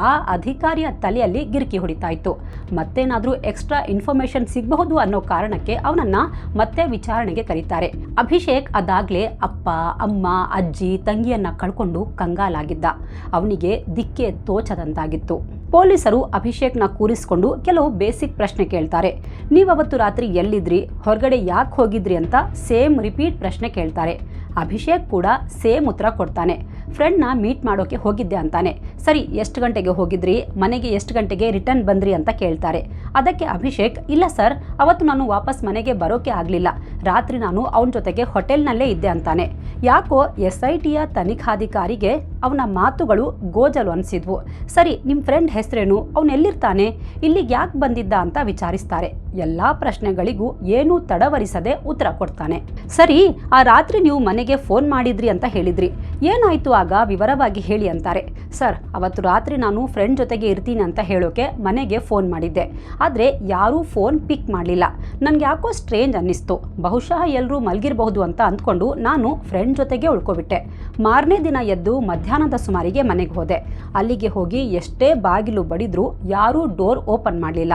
ಆ ಅಧಿಕಾರಿಯ ತಲೆಯಲ್ಲಿ ಗಿರ್ಕಿ ಹೊಡಿತಾ ಇತ್ತು. ಮತ್ತೇನಾದ್ರೂ ಎಕ್ಸ್ಟ್ರಾ ಇನ್ಫಾರ್ಮೇಶನ್ ಸಿಗಬಹುದು ಅನ್ನೋ ಕಾರಣಕ್ಕೆ ಅವನನ್ನ ಮತ್ತೆ ವಿಚಾರಣೆಗೆ ಕರೀತಾರೆ. ಅಭಿಷೇಕ್ ಅದಾಗ್ಲೇ ಅಪ್ಪ, ಅಮ್ಮ, ಅಜ್ಜಿ, ತಂಗಿಯನ್ನ ಕಳ್ಕೊಂಡು ಕಂಗಾಲಾಗಿದ್ದ. ಅವನಿಗೆ ದಿಕ್ಕೆ ತೋಚದಂತಾಗಿತ್ತು. ಪೊಲೀಸರು ಅಭಿಷೇಕ್ನ ಕೂರಿಸಿಕೊಂಡು ಕೆಲವು ಬೇಸಿಕ್ ಪ್ರಶ್ನೆ ಕೇಳ್ತಾರೆ. ನೀವವತ್ತು ರಾತ್ರಿ ಎಲ್ಲಿದ್ರಿ, ಹೊರಗಡೆ ಯಾಕೆ ಹೋಗಿದ್ರಿ ಅಂತ ಸೇಮ್ ರಿಪೀಟ್ ಪ್ರಶ್ನೆ ಕೇಳ್ತಾರೆ. ಅಭಿಷೇಕ್ ಕೂಡ ಸೇಮ್ ಉತ್ತರ ಕೊಡ್ತಾನೆ. ಫ್ರೆಂಡ್ನ ಮೀಟ್ ಮಾಡೋಕೆ ಹೋಗಿದ್ದೆ ಅಂತಾನೆ. ಸರಿ, ಎಷ್ಟು ಗಂಟೆಗೆ ಹೋಗಿದ್ರಿ, ಮನೆಗೆ ಎಷ್ಟು ಗಂಟೆಗೆ ರಿಟರ್ನ್ ಬಂದ್ರಿ ಅಂತ ಕೇಳ್ತಾರೆ. ಅದಕ್ಕೆ ಅಭಿಷೇಕ್, ಇಲ್ಲ ಸರ್, ಅವತ್ತು ನಾನು ವಾಪಸ್ ಮನೆಗೆ ಬರೋಕೆ ಆಗಲಿಲ್ಲ, ರಾತ್ರಿ ನಾನು ಅವನ ಜೊತೆಗೆ ಹೋಟೆಲ್ನಲ್ಲೇ ಇದ್ದೆ ಅಂತಾನೆ. ಯಾಕೋ SITಯ ತನಿಖಾಧಿಕಾರಿಗೆ ಅವನ ಮಾತುಗಳು ಗೋಜಲು ಅನಿಸಿದ್ವು. ಸರಿ, ನಿಮ್ಮ ಫ್ರೆಂಡ್ ಹೆಸರೇನು, ಅವನು ಎಲ್ಲಿರ್ತಾನೆ, ಇಲ್ಲಿಗೆ ಯಾಕೆ ಬಂದಿದ್ದ ಅಂತ ವಿಚಾರಿಸ್ತಾರೆ. ಎಲ್ಲ ಪ್ರಶ್ನೆಗಳಿಗೂ ಏನೂ ತಡವರಿಸದೆ ಉತ್ತರ ಕೊಡ್ತಾನೆ. ಸರಿ, ಆ ರಾತ್ರಿ ನೀವು ಮನೆಗೆ ಫೋನ್ ಮಾಡಿದ್ರಿ ಅಂತ ಹೇಳಿದ್ರಿ, ಏನಾಯ್ತು ಆಗ ವಿವರವಾಗಿ ಹೇಳಿ ಅಂತಾರೆ. ಸರ್, ಅವತ್ತು ರಾತ್ರಿ ನಾನು ಫ್ರೆಂಡ್ ಜೊತೆಗೆ ಇರ್ತೀನಿ ಅಂತ ಹೇಳೋಕೆ ಮನೆಗೆ ಫೋನ್ ಮಾಡಿದ್ದೆ, ಆದರೆ ಯಾರೂ ಫೋನ್ ಪಿಕ್ ಮಾಡಲಿಲ್ಲ. ನನಗೆ ಯಾಕೋ ಸ್ಟ್ರೇಂಜ್ ಅನ್ನಿಸ್ತು. ಬಹುಶಃ ಎಲ್ಲರೂ ಮಲಗಿರಬಹುದು ಅಂತ ಅಂದ್ಕೊಂಡು ನಾನು ಫ್ರೆಂಡ್ ಜೊತೆಗೆ ಉಳ್ಕೊಬಿಟ್ಟೆ. ಮಾರನೇ ದಿನ ಎದ್ದು ಮಧ್ಯಾಹ್ನದ ಸುಮಾರಿಗೆ ಮನೆಗೆ ಹೋದೆ. ಅಲ್ಲಿಗೆ ಹೋಗಿ ಎಷ್ಟೇ ಬಾಗಿಲು ಬಡಿದ್ರೂ ಯಾರೂ ಡೋರ್ ಓಪನ್ ಮಾಡಲಿಲ್ಲ.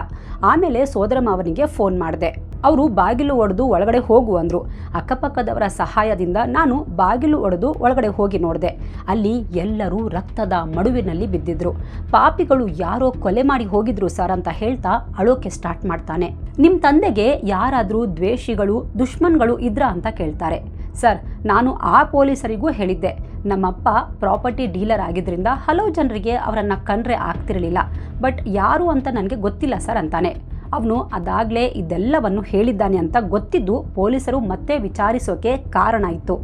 ಆಮೇಲೆ ಸೋದರ ಮಾವನಿಗೆ ಫೋನ್ ಮಾಡಿದೆ. ಅವರು ಬಾಗಿಲು ಒಡೆದು ಒಳಗಡೆ ಹೋಗು ಅಂದರು. ಅಕ್ಕಪಕ್ಕದವರ ಸಹಾಯದಿಂದ ನಾನು ಬಾಗಿಲು ಒಡೆದು ಒಳಗಡೆ ಹೋಗಿ ನೋಡಿದೆ. ಅಲ್ಲಿ ಎಲ್ಲರೂ ರಕ್ತದ ಮಡುವಿನಲ್ಲಿ ಬಿದ್ದಿದ್ರು. ಪಾಪಿಗಳು ಯಾರೋ ಕೊಲೆ ಮಾಡಿ ಹೋಗಿದ್ರು ಸರ್ ಅಂತ ಹೇಳ್ತಾ ಅಳೋಕೆ ಸ್ಟಾರ್ಟ್ ಮಾಡ್ತಾನೆ. ನಿಮ್ಮ ತಂದೆಗೆ ಯಾರಾದರೂ ದ್ವೇಷಿಗಳು, ದುಶ್ಮನ್ಗಳು ಇದ್ರ ಅಂತ ಕೇಳ್ತಾರೆ. ಸರ್, ನಾನು ಆ ಪೊಲೀಸರಿಗೂ ಹೇಳಿದ್ದೆ, ನಮ್ಮಪ್ಪ ಪ್ರಾಪರ್ಟಿ ಡೀಲರ್ ಆಗಿದ್ರಿಂದ ಹಲವು ಜನರಿಗೆ ಅವರನ್ನು ಕಂಡ್ರೆ ಆಗ್ತಿರಲಿಲ್ಲ, ಬಟ್ ಯಾರು ಅಂತ ನನಗೆ ಗೊತ್ತಿಲ್ಲ ಸರ್ ಅಂತಾನೆ. ಅವನು ಅದಾಗಲೇ ಇದೆಲ್ಲವನ್ನು ಹೇಳಿದ್ದಾನೆ ಅಂತ ಗೊತ್ತಿದ್ದು ಪೊಲೀಸರು ಮತ್ತೆ ವಿಚಾರಿಸೋಕೆ ಕಾರಣ ಇತ್ತು.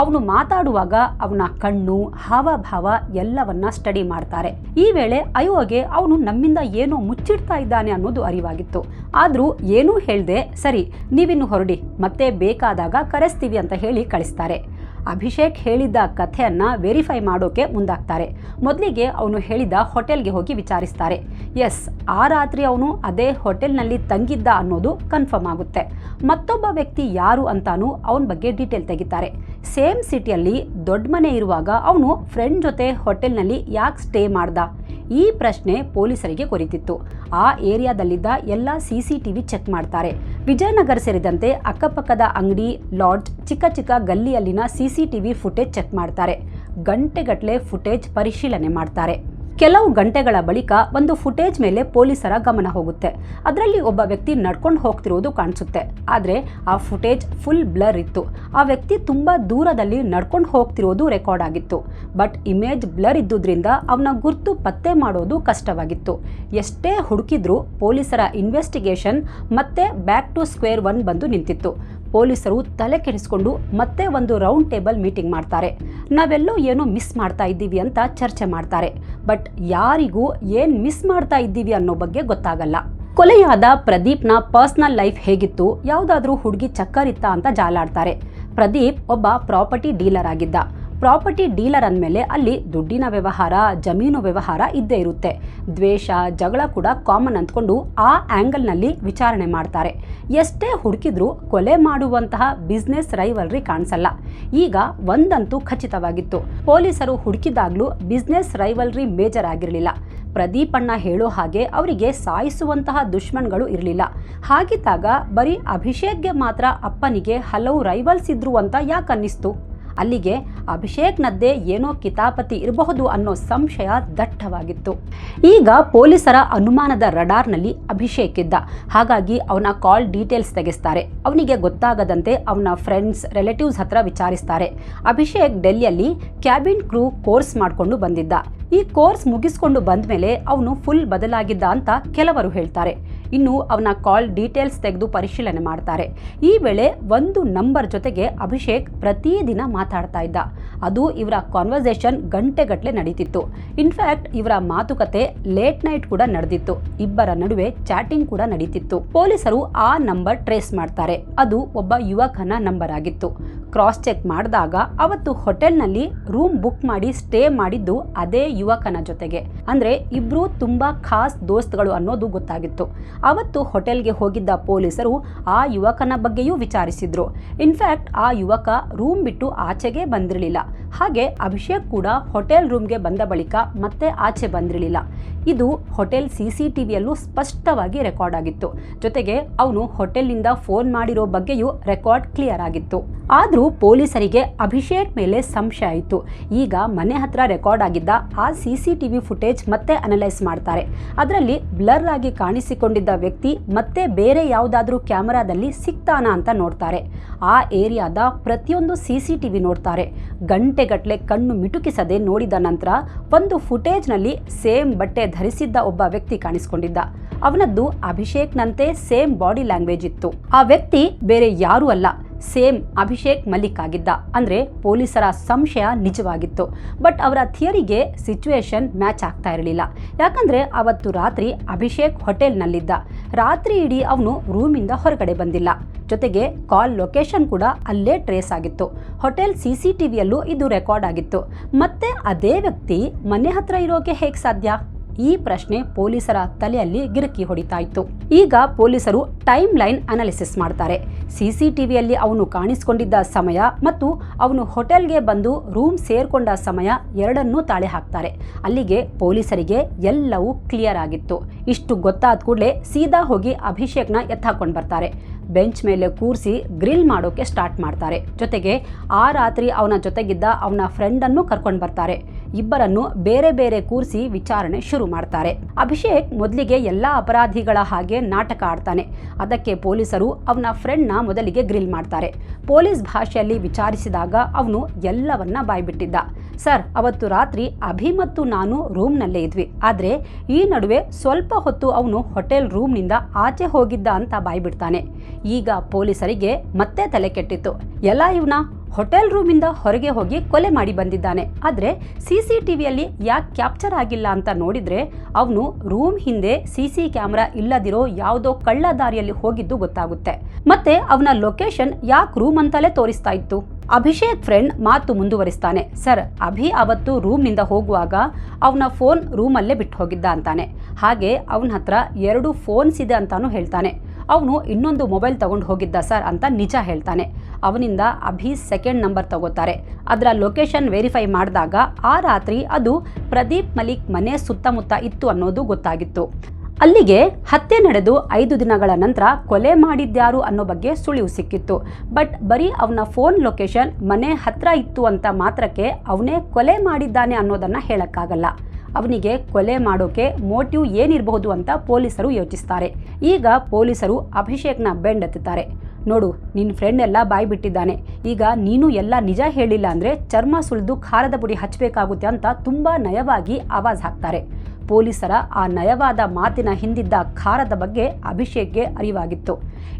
ಅವನು ಮಾತಾಡುವಾಗ ಅವನ ಕಣ್ಣು, ಹಾವಭಾವ ಎಲ್ಲವನ್ನ ಸ್ಟಡಿ ಮಾಡ್ತಾರೆ. ಈ ವೇಳೆ ಅಯೋಗೆ ಅವನು ನಮ್ಮಿಂದ ಏನೋ ಮುಚ್ಚಿಡ್ತಾ ಇದ್ದಾನೆ ಅನ್ನೋದು ಅರಿವಾಗಿತ್ತು. ಆದರೂ ಏನೂ ಹೇಳ್ದೆ, ಸರಿ ನೀವಿನ್ನು ಹೊರಡಿ, ಮತ್ತೆ ಬೇಕಾದಾಗ ಕರೆಸ್ತೀವಿ ಅಂತ ಹೇಳಿ ಕಳಿಸ್ತಾರೆ. ಅಭಿಷೇಕ್ ಹೇಳಿದ್ದ ಕಥೆಯನ್ನ ವೆರಿಫೈ ಮಾಡೋಕೆ ಮುಂದಾಗ್ತಾರೆ. ಮೊದಲಿಗೆ ಅವನು ಹೇಳಿದ ಹೋಟೆಲ್ಗೆ ಹೋಗಿ ವಿಚಾರಿಸ್ತಾರೆ. ಎಸ್, ಆ ರಾತ್ರಿ ಅವನು ಅದೇ ಹೋಟೆಲ್ನಲ್ಲಿ ತಂಗಿದ್ದ ಅನ್ನೋದು ಕನ್ಫರ್ಮ್ ಆಗುತ್ತೆ. ಮತ್ತೊಬ್ಬ ವ್ಯಕ್ತಿ ಯಾರು ಅಂತಾನೂ ಅವನ ಬಗ್ಗೆ ಡೀಟೇಲ್ ತೆಗಿತಾರೆ. ಸೇಮ್ ಸಿಟಿಯಲ್ಲಿ ದೊಡ್ಡ ಮನೆ ಇರುವಾಗ ಅವನು ಫ್ರೆಂಡ್ ಜೊತೆ ಹೋಟೆಲ್ನಲ್ಲಿ ಯಾಕೆ ಸ್ಟೇ ಮಾಡ್ದ? ಈ ಪ್ರಶ್ನೆ ಪೊಲೀಸರಿಗೆ ಕೊರಿತಿತ್ತು. ಆ ಏರಿಯಾದಲ್ಲಿದ್ದ ಎಲ್ಲ CCTV ಚೆಕ್ ಮಾಡ್ತಾರೆ. ವಿಜಯನಗರ ಸೇರಿದಂತೆ ಅಕ್ಕಪಕ್ಕದ ಅಂಗಡಿ, ಲಾಡ್ಜ್, ಚಿಕ್ಕ ಚಿಕ್ಕ ಗಲ್ಲಿಯಲ್ಲಿನ CCTV ಫುಟೇಜ್ ಚೆಕ್ ಮಾಡ್ತಾರೆ. ಗಂಟೆಗಟ್ಟಲೆ ಫುಟೇಜ್ ಪರಿಶೀಲನೆ ಮಾಡ್ತಾರೆ. ಕೆಲವು ಗಂಟೆಗಳ ಬಳಿಕ ಒಂದು ಫುಟೇಜ್ ಮೇಲೆ ಪೊಲೀಸರ ಗಮನ ಹೋಗುತ್ತೆ. ಅದರಲ್ಲಿ ಒಬ್ಬ ವ್ಯಕ್ತಿ ನಡ್ಕೊಂಡು ಹೋಗ್ತಿರೋದು ಕಾಣಿಸುತ್ತೆ. ಆದರೆ ಆ ಫುಟೇಜ್ ಫುಲ್ ಬ್ಲರ್ ಇತ್ತು. ಆ ವ್ಯಕ್ತಿ ತುಂಬ ದೂರದಲ್ಲಿ ನಡ್ಕೊಂಡು ಹೋಗ್ತಿರೋದು ರೆಕಾರ್ಡ್ ಆಗಿತ್ತು. ಬಟ್ ಇಮೇಜ್ ಬ್ಲರ್ ಇದ್ದುದರಿಂದ ಅವನ ಗುರ್ತು ಪತ್ತೆ ಮಾಡೋದು ಕಷ್ಟವಾಗಿತ್ತು. ಎಷ್ಟೇ ಹುಡುಕಿದ್ರೂ ಪೊಲೀಸರ ಇನ್ವೆಸ್ಟಿಗೇಷನ್ ಮತ್ತೆ ಬ್ಯಾಕ್ ಟು ಸ್ಕ್ವೇರ್ ಒನ್ ಬಂದು ನಿಂತಿತ್ತು. ಪೊಲೀಸರು ತಲೆ ಕೆಡಿಸ್ಕೊಂಡು ಮತ್ತೆ ಒಂದು ರೌಂಡ್ ಟೇಬಲ್ ಮೀಟಿಂಗ್ ಮಾಡ್ತಾರೆ. ನಾವೆಲ್ಲೋ ಏನೋ ಮಿಸ್ ಮಾಡ್ತಾ ಇದ್ದೀವಿ ಅಂತ ಚರ್ಚೆ ಮಾಡ್ತಾರೆ. ಬಟ್ ಯಾರಿಗೂ ಏನು ಮಿಸ್ ಮಾಡ್ತಾ ಇದ್ದೀವಿ ಅನ್ನೋ ಬಗ್ಗೆ ಗೊತ್ತಾಗಲ್ಲ. ಕೊಲೆಯಾದ ಪ್ರದೀಪ್ನ ಪರ್ಸನಲ್ ಲೈಫ್ ಹೇಗಿತ್ತು, ಯಾವುದಾದ್ರೂ ಹುಡುಗಿ ಚಕ್ಕರಿತ್ತಾ ಅಂತ ಜಾಲಾಡ್ತಾರೆ. ಪ್ರದೀಪ್ ಒಬ್ಬ ಪ್ರಾಪರ್ಟಿ ಡೀಲರ್ ಆಗಿದ್ದ. ಪ್ರಾಪರ್ಟಿ ಡೀಲರ್ ಅಂದಮೇಲೆ ಅಲ್ಲಿ ದುಡ್ಡಿನ ವ್ಯವಹಾರ, ಜಮೀನು ವ್ಯವಹಾರ ಇದ್ದೇ ಇರುತ್ತೆ. ದ್ವೇಷ, ಜಗಳ ಕೂಡ ಕಾಮನ್ ಅಂದ್ಕೊಂಡು ಆ ಆ್ಯಂಗಲ್ನಲ್ಲಿ ವಿಚಾರಣೆ ಮಾಡ್ತಾರೆ. ಎಷ್ಟೇ ಹುಡುಕಿದ್ರೂ ಕೊಲೆ ಮಾಡುವಂತಹ ಬಿಸ್ನೆಸ್ ರೈವಲ್ರಿ ಕಾಣಿಸಲ್ಲ. ಈಗ ಒಂದಂತೂ ಖಚಿತವಾಗಿತ್ತು, ಪೊಲೀಸರು ಹುಡುಕಿದಾಗ್ಲೂ ಬಿಸ್ನೆಸ್ ರೈವಲ್ರಿ ಮೇಜರ್ ಆಗಿರಲಿಲ್ಲ. ಪ್ರದೀಪ್ ಅಣ್ಣ ಹೇಳೋ ಹಾಗೆ ಅವರಿಗೆ ಸಾಯಿಸುವಂತಹ ದುಶ್ಮನ್ಗಳು ಇರಲಿಲ್ಲ. ಹಾಗಿದ್ದಾಗ ಬರೀ ಅಭಿಷೇಕ್ಗೆ ಮಾತ್ರ ಅಪ್ಪನಿಗೆ ಹಲವು ರೈವಲ್ಸ್ ಇದ್ರು ಅಂತ ಯಾಕನ್ನಿಸ್ತು? ಅಲ್ಲಿಗೆ ಅಭಿಷೇಕ್ನದ್ದೇ ಏನೋ ಕಿತಾಪತಿ ಇರಬಹುದು ಅನ್ನೋ ಸಂಶಯ ದಟ್ಟವಾಗಿತ್ತು. ಈಗ ಪೊಲೀಸರ ಅನುಮಾನದ ರಡಾರ್ನಲ್ಲಿ ಅಭಿಷೇಕ್ ಇದ್ದ. ಹಾಗಾಗಿ ಅವನ ಕಾಲ್ ಡೀಟೇಲ್ಸ್ ತೆಗೆಸ್ತಾರೆ. ಅವನಿಗೆ ಗೊತ್ತಾಗದಂತೆ ಅವನ ಫ್ರೆಂಡ್ಸ್, ರಿಲೇಟಿವ್ಸ್ ಹತ್ರ ವಿಚಾರಿಸ್ತಾರೆ. ಅಭಿಷೇಕ್ ಡೆಲ್ಲಿಯಲ್ಲಿ ಕ್ಯಾಬಿನ್ ಕ್ರೂ ಕೋರ್ಸ್ ಮಾಡಿಕೊಂಡು ಬಂದಿದ್ದ. ಈ ಕೋರ್ಸ್ ಮುಗಿಸ್ಕೊಂಡು ಬಂದ ಮೇಲೆ ಅವನು ಫುಲ್ ಬದಲಾಗಿದ್ದ ಅಂತ ಕೆಲವರು ಹೇಳ್ತಾರೆ. ಇನ್ನು ಅವನ ಕಾಲ್ ಡೀಟೇಲ್ಸ್ ತೆಗೆದು ಪರಿಶೀಲನೆ ಮಾಡ್ತಾರೆ. ಈ ವೇಳೆ ಒಂದು ನಂಬರ್ ಜೊತೆಗೆ ಅಭಿಷೇಕ್ ಪ್ರತಿದಿನ ಮಾತಾಡ್ತಾ ಇದ್ದ. ಅದು ಇವರ ಕಾನ್ವರ್ಸೇಷನ್ ಗಂಟೆಗಟ್ಟಲೆ ನಡೀತಿತ್ತು. ಇನ್ಫ್ಯಾಕ್ಟ್ ಇವರ ಮಾತುಕತೆ ಲೇಟ್ ನೈಟ್ ಕೂಡ ನಡೆದಿತ್ತು. ಇಬ್ಬರ ನಡುವೆ ಚಾಟಿಂಗ್ ಕೂಡ ನಡೀತಿತ್ತು. ಪೊಲೀಸರು ಆ ನಂಬರ್ ಟ್ರೇಸ್ ಮಾಡ್ತಾರೆ. ಅದು ಒಬ್ಬ ಯುವಕನ ನಂಬರ್ ಆಗಿತ್ತು. ಕ್ರಾಸ್ ಚೆಕ್ ಮಾಡಿದಾಗ ಅವತ್ತು ಹೋಟೆಲ್ನಲ್ಲಿ ರೂಮ್ ಬುಕ್ ಮಾಡಿ ಸ್ಟೇ ಮಾಡಿದ್ದು ಅದೇ ಯುವಕನ ಜೊತೆಗೆ. ಅಂದ್ರೆ ಇಬ್ರು ತುಂಬಾ ಖಾಸ್ ದೋಸ್ತಗಳು ಅನ್ನೋದು ಗೊತ್ತಾಗಿತ್ತು. ಅವತ್ತು ಹೋಟೆಲ್ಗೆ ಹೋಗಿದ್ದ ಪೊಲೀಸರು ಆ ಯುವಕನ ಬಗ್ಗೆಯೂ ವಿಚಾರಿಸಿದ್ರು. ಇನ್ಫ್ಯಾಕ್ಟ್ ಆ ಯುವಕ ರೂಮ್ ಬಿಟ್ಟು ಆಚೆಗೆ ಬಂದಿರಲಿಲ್ಲ. ಹಾಗೆ ಅಭಿಷೇಕ್ ಕೂಡ ಹೋಟೆಲ್ ರೂಮ್ಗೆ ಬಂದ ಬಳಿಕ ಮತ್ತೆ ಆಚೆ ಬಂದಿರಲಿಲ್ಲ. ಇದು ಹೋಟೆಲ್ CCTVಯಲ್ಲೂ ಸ್ಪಷ್ಟವಾಗಿ ರೆಕಾರ್ಡ್ ಆಗಿತ್ತು. ಜೊತೆಗೆ ಅವನು ಹೋಟೆಲ್ನಿಂದ ಫೋನ್ ಮಾಡಿರೋ ಬಗ್ಗೆಯೂ ರೆಕಾರ್ಡ್ ಕ್ಲಿಯರ್ ಆಗಿತ್ತು. ಆದರೂ ಪೊಲೀಸರಿಗೆ ಅಭಿಷೇಕ್ ಮೇಲೆ ಸಂಶಯ ಆಯಿತು. ಈಗ ಮನೆ ಹತ್ರ ರೆಕಾರ್ಡ್ ಆಗಿದ್ದ ಆ CCTV ಫುಟೇಜ್ ಮತ್ತೆ ಅನಲೈಸ್ ಮಾಡ್ತಾರೆ. ಅದರಲ್ಲಿ ಬ್ಲರ್ ಆಗಿ ಕಾಣಿಸಿಕೊಂಡಿದ್ದ ವ್ಯಕ್ತಿ ಮತ್ತೆ ಬೇರೆ ಯಾವುದಾದ್ರೂ ಕ್ಯಾಮೆರಾದಲ್ಲಿ ಸಿಗ್ತಾನಾ ಅಂತ ನೋಡ್ತಾರೆ. ಆ ಏರಿಯಾದ ಪ್ರತಿಯೊಂದು CCTV ನೋಡ್ತಾರೆ. ಗಂಟೆಗಟ್ಟಲೆ ಕಣ್ಣು ಮಿಟುಕಿಸದೆ ನೋಡಿದ ನಂತರ ಒಂದು ಫುಟೇಜ್ನಲ್ಲಿ ಸೇಮ್ ಬಟ್ಟೆ ಧರಿಸಿದ್ದ ಒಬ್ಬ ವ್ಯಕ್ತಿ ಕಾಣಿಸಿಕೊಂಡಿದ್ದ. ಅವನದ್ದು ಅಭಿಷೇಕ್ನಂತೆ ಸೇಮ್ ಬಾಡಿ ಲ್ಯಾಂಗ್ವೇಜ್ ಇತ್ತು. ಆ ವ್ಯಕ್ತಿ ಬೇರೆ ಯಾರೂ ಅಲ್ಲ, ಸೇಮ್ ಅಭಿಷೇಕ್ ಮಲ್ಲಿಕ್ ಆಗಿದ್ದ. ಅಂದ್ರೆ ಪೊಲೀಸರ ಸಂಶಯ ನಿಜವಾಗಿತ್ತು. ಬಟ್ ಅವರ ಥಿಯರಿಗೆ ಸಿಚುವೇಶನ್ ಮ್ಯಾಚ್ ಆಗ್ತಾ ಇರಲಿಲ್ಲ. ಯಾಕಂದ್ರೆ ಅವತ್ತು ರಾತ್ರಿ ಅಭಿಷೇಕ್ ಹೋಟೆಲ್ನಲ್ಲಿದ್ದ. ರಾತ್ರಿ ಇಡೀ ಅವನು ರೂಮಿಂದ ಹೊರಗಡೆ ಬಂದಿಲ್ಲ. ಜೊತೆಗೆ ಕಾಲ್ ಲೊಕೇಶನ್ ಕೂಡ ಅಲ್ಲೇ ಟ್ರೇಸ್ ಆಗಿತ್ತು. ಹೋಟೆಲ್ CCTVಯಲ್ಲೂ ಇದು ರೆಕಾರ್ಡ್ ಆಗಿತ್ತು. ಮತ್ತೆ ಅದೇ ವ್ಯಕ್ತಿ ಮನೆ ಹತ್ರ ಇರೋಕೆ ಹೇಗೆ ಸಾಧ್ಯ? ಈ ಪ್ರಶ್ನೆ ಪೊಲೀಸರ ತಲೆಯಲ್ಲಿ ಗಿರಕಿ ಹೊಡಿತಾ ಇತ್ತು. ಈಗ ಪೊಲೀಸರು ಟೈಮ್ ಲೈನ್ ಅನಾಲಿಸಿಸ್ ಮಾಡ್ತಾರೆ. CCTVಯಲ್ಲಿ ಅವನು ಕಾಣಿಸಿಕೊಂಡಿದ್ದ ಸಮಯ ಮತ್ತು ಅವನು ಹೋಟೆಲ್ಗೆ ಬಂದು ರೂಮ್ ಸೇರ್ಕೊಂಡ ಸಮಯ ಎರಡನ್ನೂ ತಾಳೆ ಹಾಕ್ತಾರೆ. ಅಲ್ಲಿಗೆ ಪೊಲೀಸರಿಗೆ ಎಲ್ಲವೂ ಕ್ಲಿಯರ್ ಆಗಿತ್ತು. ಇಷ್ಟು ಗೊತ್ತಾದ ಕೂಡಲೇ ಸೀದಾ ಹೋಗಿ ಅಭಿಷೇಕ್ನ ಎತ್ತಾಕೊಂಡು ಬರ್ತಾರೆ. ಬೆಂಚ್ ಮೇಲೆ ಕೂರಿಸಿ ಗ್ರಿಲ್ ಮಾಡೋಕೆ ಸ್ಟಾರ್ಟ್ ಮಾಡ್ತಾರೆ. ಜೊತೆಗೆ ಆ ರಾತ್ರಿ ಅವನ ಜೊತೆಗಿದ್ದ ಅವನ ಫ್ರೆಂಡನ್ನು ಕರ್ಕೊಂಡು ಬರ್ತಾರೆ. ಇಬ್ಬರನ್ನು ಬೇರೆ ಬೇರೆ ಕೂರಿಸಿ ವಿಚಾರಣೆ ಶುರು ಮಾಡ್ತಾರೆ. ಅಭಿಷೇಕ್ ಮೊದಲಿಗೆ ಎಲ್ಲ ಅಪರಾಧಿಗಳ ಹಾಗೆ ನಾಟಕ ಆಡ್ತಾನೆ. ಅದಕ್ಕೆ ಪೊಲೀಸರು ಅವನ ಫ್ರೆಂಡ್ನ ಮೊದಲಿಗೆ ಗ್ರಿಲ್ ಮಾಡ್ತಾರೆ. ಪೊಲೀಸ್ ಭಾಷೆಯಲ್ಲಿ ವಿಚಾರಿಸಿದಾಗ ಅವನು ಎಲ್ಲವನ್ನ ಬಾಯ್ಬಿಟ್ಟಿದ್ದ. ಸರ್, ಅವತ್ತು ರಾತ್ರಿ ಅಭಿ ಮತ್ತು ನಾನು ರೂಮ್ನಲ್ಲೇ ಇದ್ವಿ. ಆದರೆ ಈ ನಡುವೆ ಸ್ವಲ್ಪ ಹೊತ್ತು ಅವನು ಹೋಟೆಲ್ ರೂಮ್ನಿಂದ ಆಚೆ ಹೋಗಿದ್ದ ಅಂತ ಬಾಯ್ಬಿಡ್ತಾನೆ. ಈಗ ಪೊಲೀಸರಿಗೆ ಮತ್ತೆ ತಲೆ ಕೆಟ್ಟಿತ್ತು. ಎಲ್ಲ ಇವನ ಹೋಟೆಲ್ ರೂಮಿಂದ ಹೊರಗೆ ಹೋಗಿ ಕೊಲೆ ಮಾಡಿ ಬಂದಿದ್ದಾನೆ. ಆದರೆ CCTVಯಲ್ಲಿ ಯಾಕೆ ಕ್ಯಾಪ್ಚರ್ ಆಗಿಲ್ಲ ಅಂತ ನೋಡಿದ್ರೆ ಅವನು ರೂಮ್ ಹಿಂದೆ CC ಕ್ಯಾಮೆರಾ ಇಲ್ಲದಿರೋ ಯಾವುದೋ ಕಳ್ಳ ದಾರಿಯಲ್ಲಿ ಹೋಗಿದ್ದು ಗೊತ್ತಾಗುತ್ತೆ. ಮತ್ತೆ ಅವನ ಲೊಕೇಶನ್ ಯಾಕೆ ರೂಮ್ ಅಂತಲೇ ತೋರಿಸ್ತಾ ಇತ್ತು? ಅಭಿಷೇಕ್ ಫ್ರೆಂಡ್ ಮಾತು ಮುಂದುವರಿಸ್ತಾನೆ. ಸರ್, ಅಭಿ ಅವತ್ತು ರೂಮ್ನಿಂದ ಹೋಗುವಾಗ ಅವನ ಫೋನ್ ರೂಮಲ್ಲೇ ಬಿಟ್ಟು ಹೋಗಿದ್ದ ಅಂತಾನೆ. ಹಾಗೆ ಅವನ ಹತ್ರ 2 ಫೋನ್ಸ್ ಇದೆ ಅಂತಾನು ಹೇಳ್ತಾನೆ. ಅವನು ಇನ್ನೊಂದು ಮೊಬೈಲ್ ತಗೊಂಡು ಹೋಗಿದ್ದ ಸರ್ ಅಂತ ನಿಜ ಹೇಳ್ತಾನೆ. ಅವನಿಂದ ಅಭಿ ಸೆಕೆಂಡ್ ನಂಬರ್ ತಗೋತಾರೆ. ಅದರ ಲೊಕೇಶನ್ ವೆರಿಫೈ ಮಾಡಿದಾಗ ಆ ರಾತ್ರಿ ಅದು ಪ್ರದೀಪ್ ಮಲಿಕ್ ಮನೆ ಸುತ್ತಮುತ್ತ ಇತ್ತು ಅನ್ನೋದು ಗೊತ್ತಾಗಿತ್ತು. ಅಲ್ಲಿಗೆ ಹತ್ಯೆ ನಡೆದು 5 ದಿನಗಳ ನಂತರ ಕೊಲೆ ಮಾಡಿದ್ಯಾರು ಅನ್ನೋ ಬಗ್ಗೆ ಸುಳಿವು ಸಿಕ್ಕಿತ್ತು. ಬಟ್ ಬರೀ ಅವನ ಫೋನ್ ಲೊಕೇಶನ್ ಮನೆ ಹತ್ರ ಇತ್ತು ಅಂತ ಮಾತ್ರಕ್ಕೆ ಅವನೇ ಕೊಲೆ ಮಾಡಿದ್ದಾನೆ ಅನ್ನೋದನ್ನ ಹೇಳಕ್ಕಾಗಲ್ಲ. ಅವನಿಗೆ ಕೊಲೆ ಮಾಡೋಕೆ ಮೋಟಿವ್ ಏನಿರಬಹುದು ಅಂತ ಪೊಲೀಸರು ಯೋಚಿಸ್ತಾರೆ. ಈಗ ಪೊಲೀಸರು ಅಭಿಷೇಕ್ನ ಬೆಂಡೆತ್ತಾರೆ. ನೋಡು, ನಿನ್ನ ಫ್ರೆಂಡ್ ಎಲ್ಲ ಬಾಯಿ ಬಿಟ್ಟಿದ್ದಾನೆ. ಈಗ ನೀನು ಎಲ್ಲ ನಿಜ ಹೇಳಿಲ್ಲ ಅಂದರೆ ಚರ್ಮ ಸುಳಿದು ಖಾರದ ಪುಡಿ ಹಚ್ಚಬೇಕಾಗುತ್ತೆ ಅಂತ ತುಂಬ ನಯವಾಗಿ ಆವಾಜ್ ಹಾಕ್ತಾರೆ. ಪೊಲೀಸರ ಆ ನಯವಾದ ಮಾತಿನ ಹಿಂದಿದ್ದ ಖಾರದ ಬಗ್ಗೆ ಅಭಿಷೇಕ್ಗೆ ಅರಿವಾಗಿತ್ತು.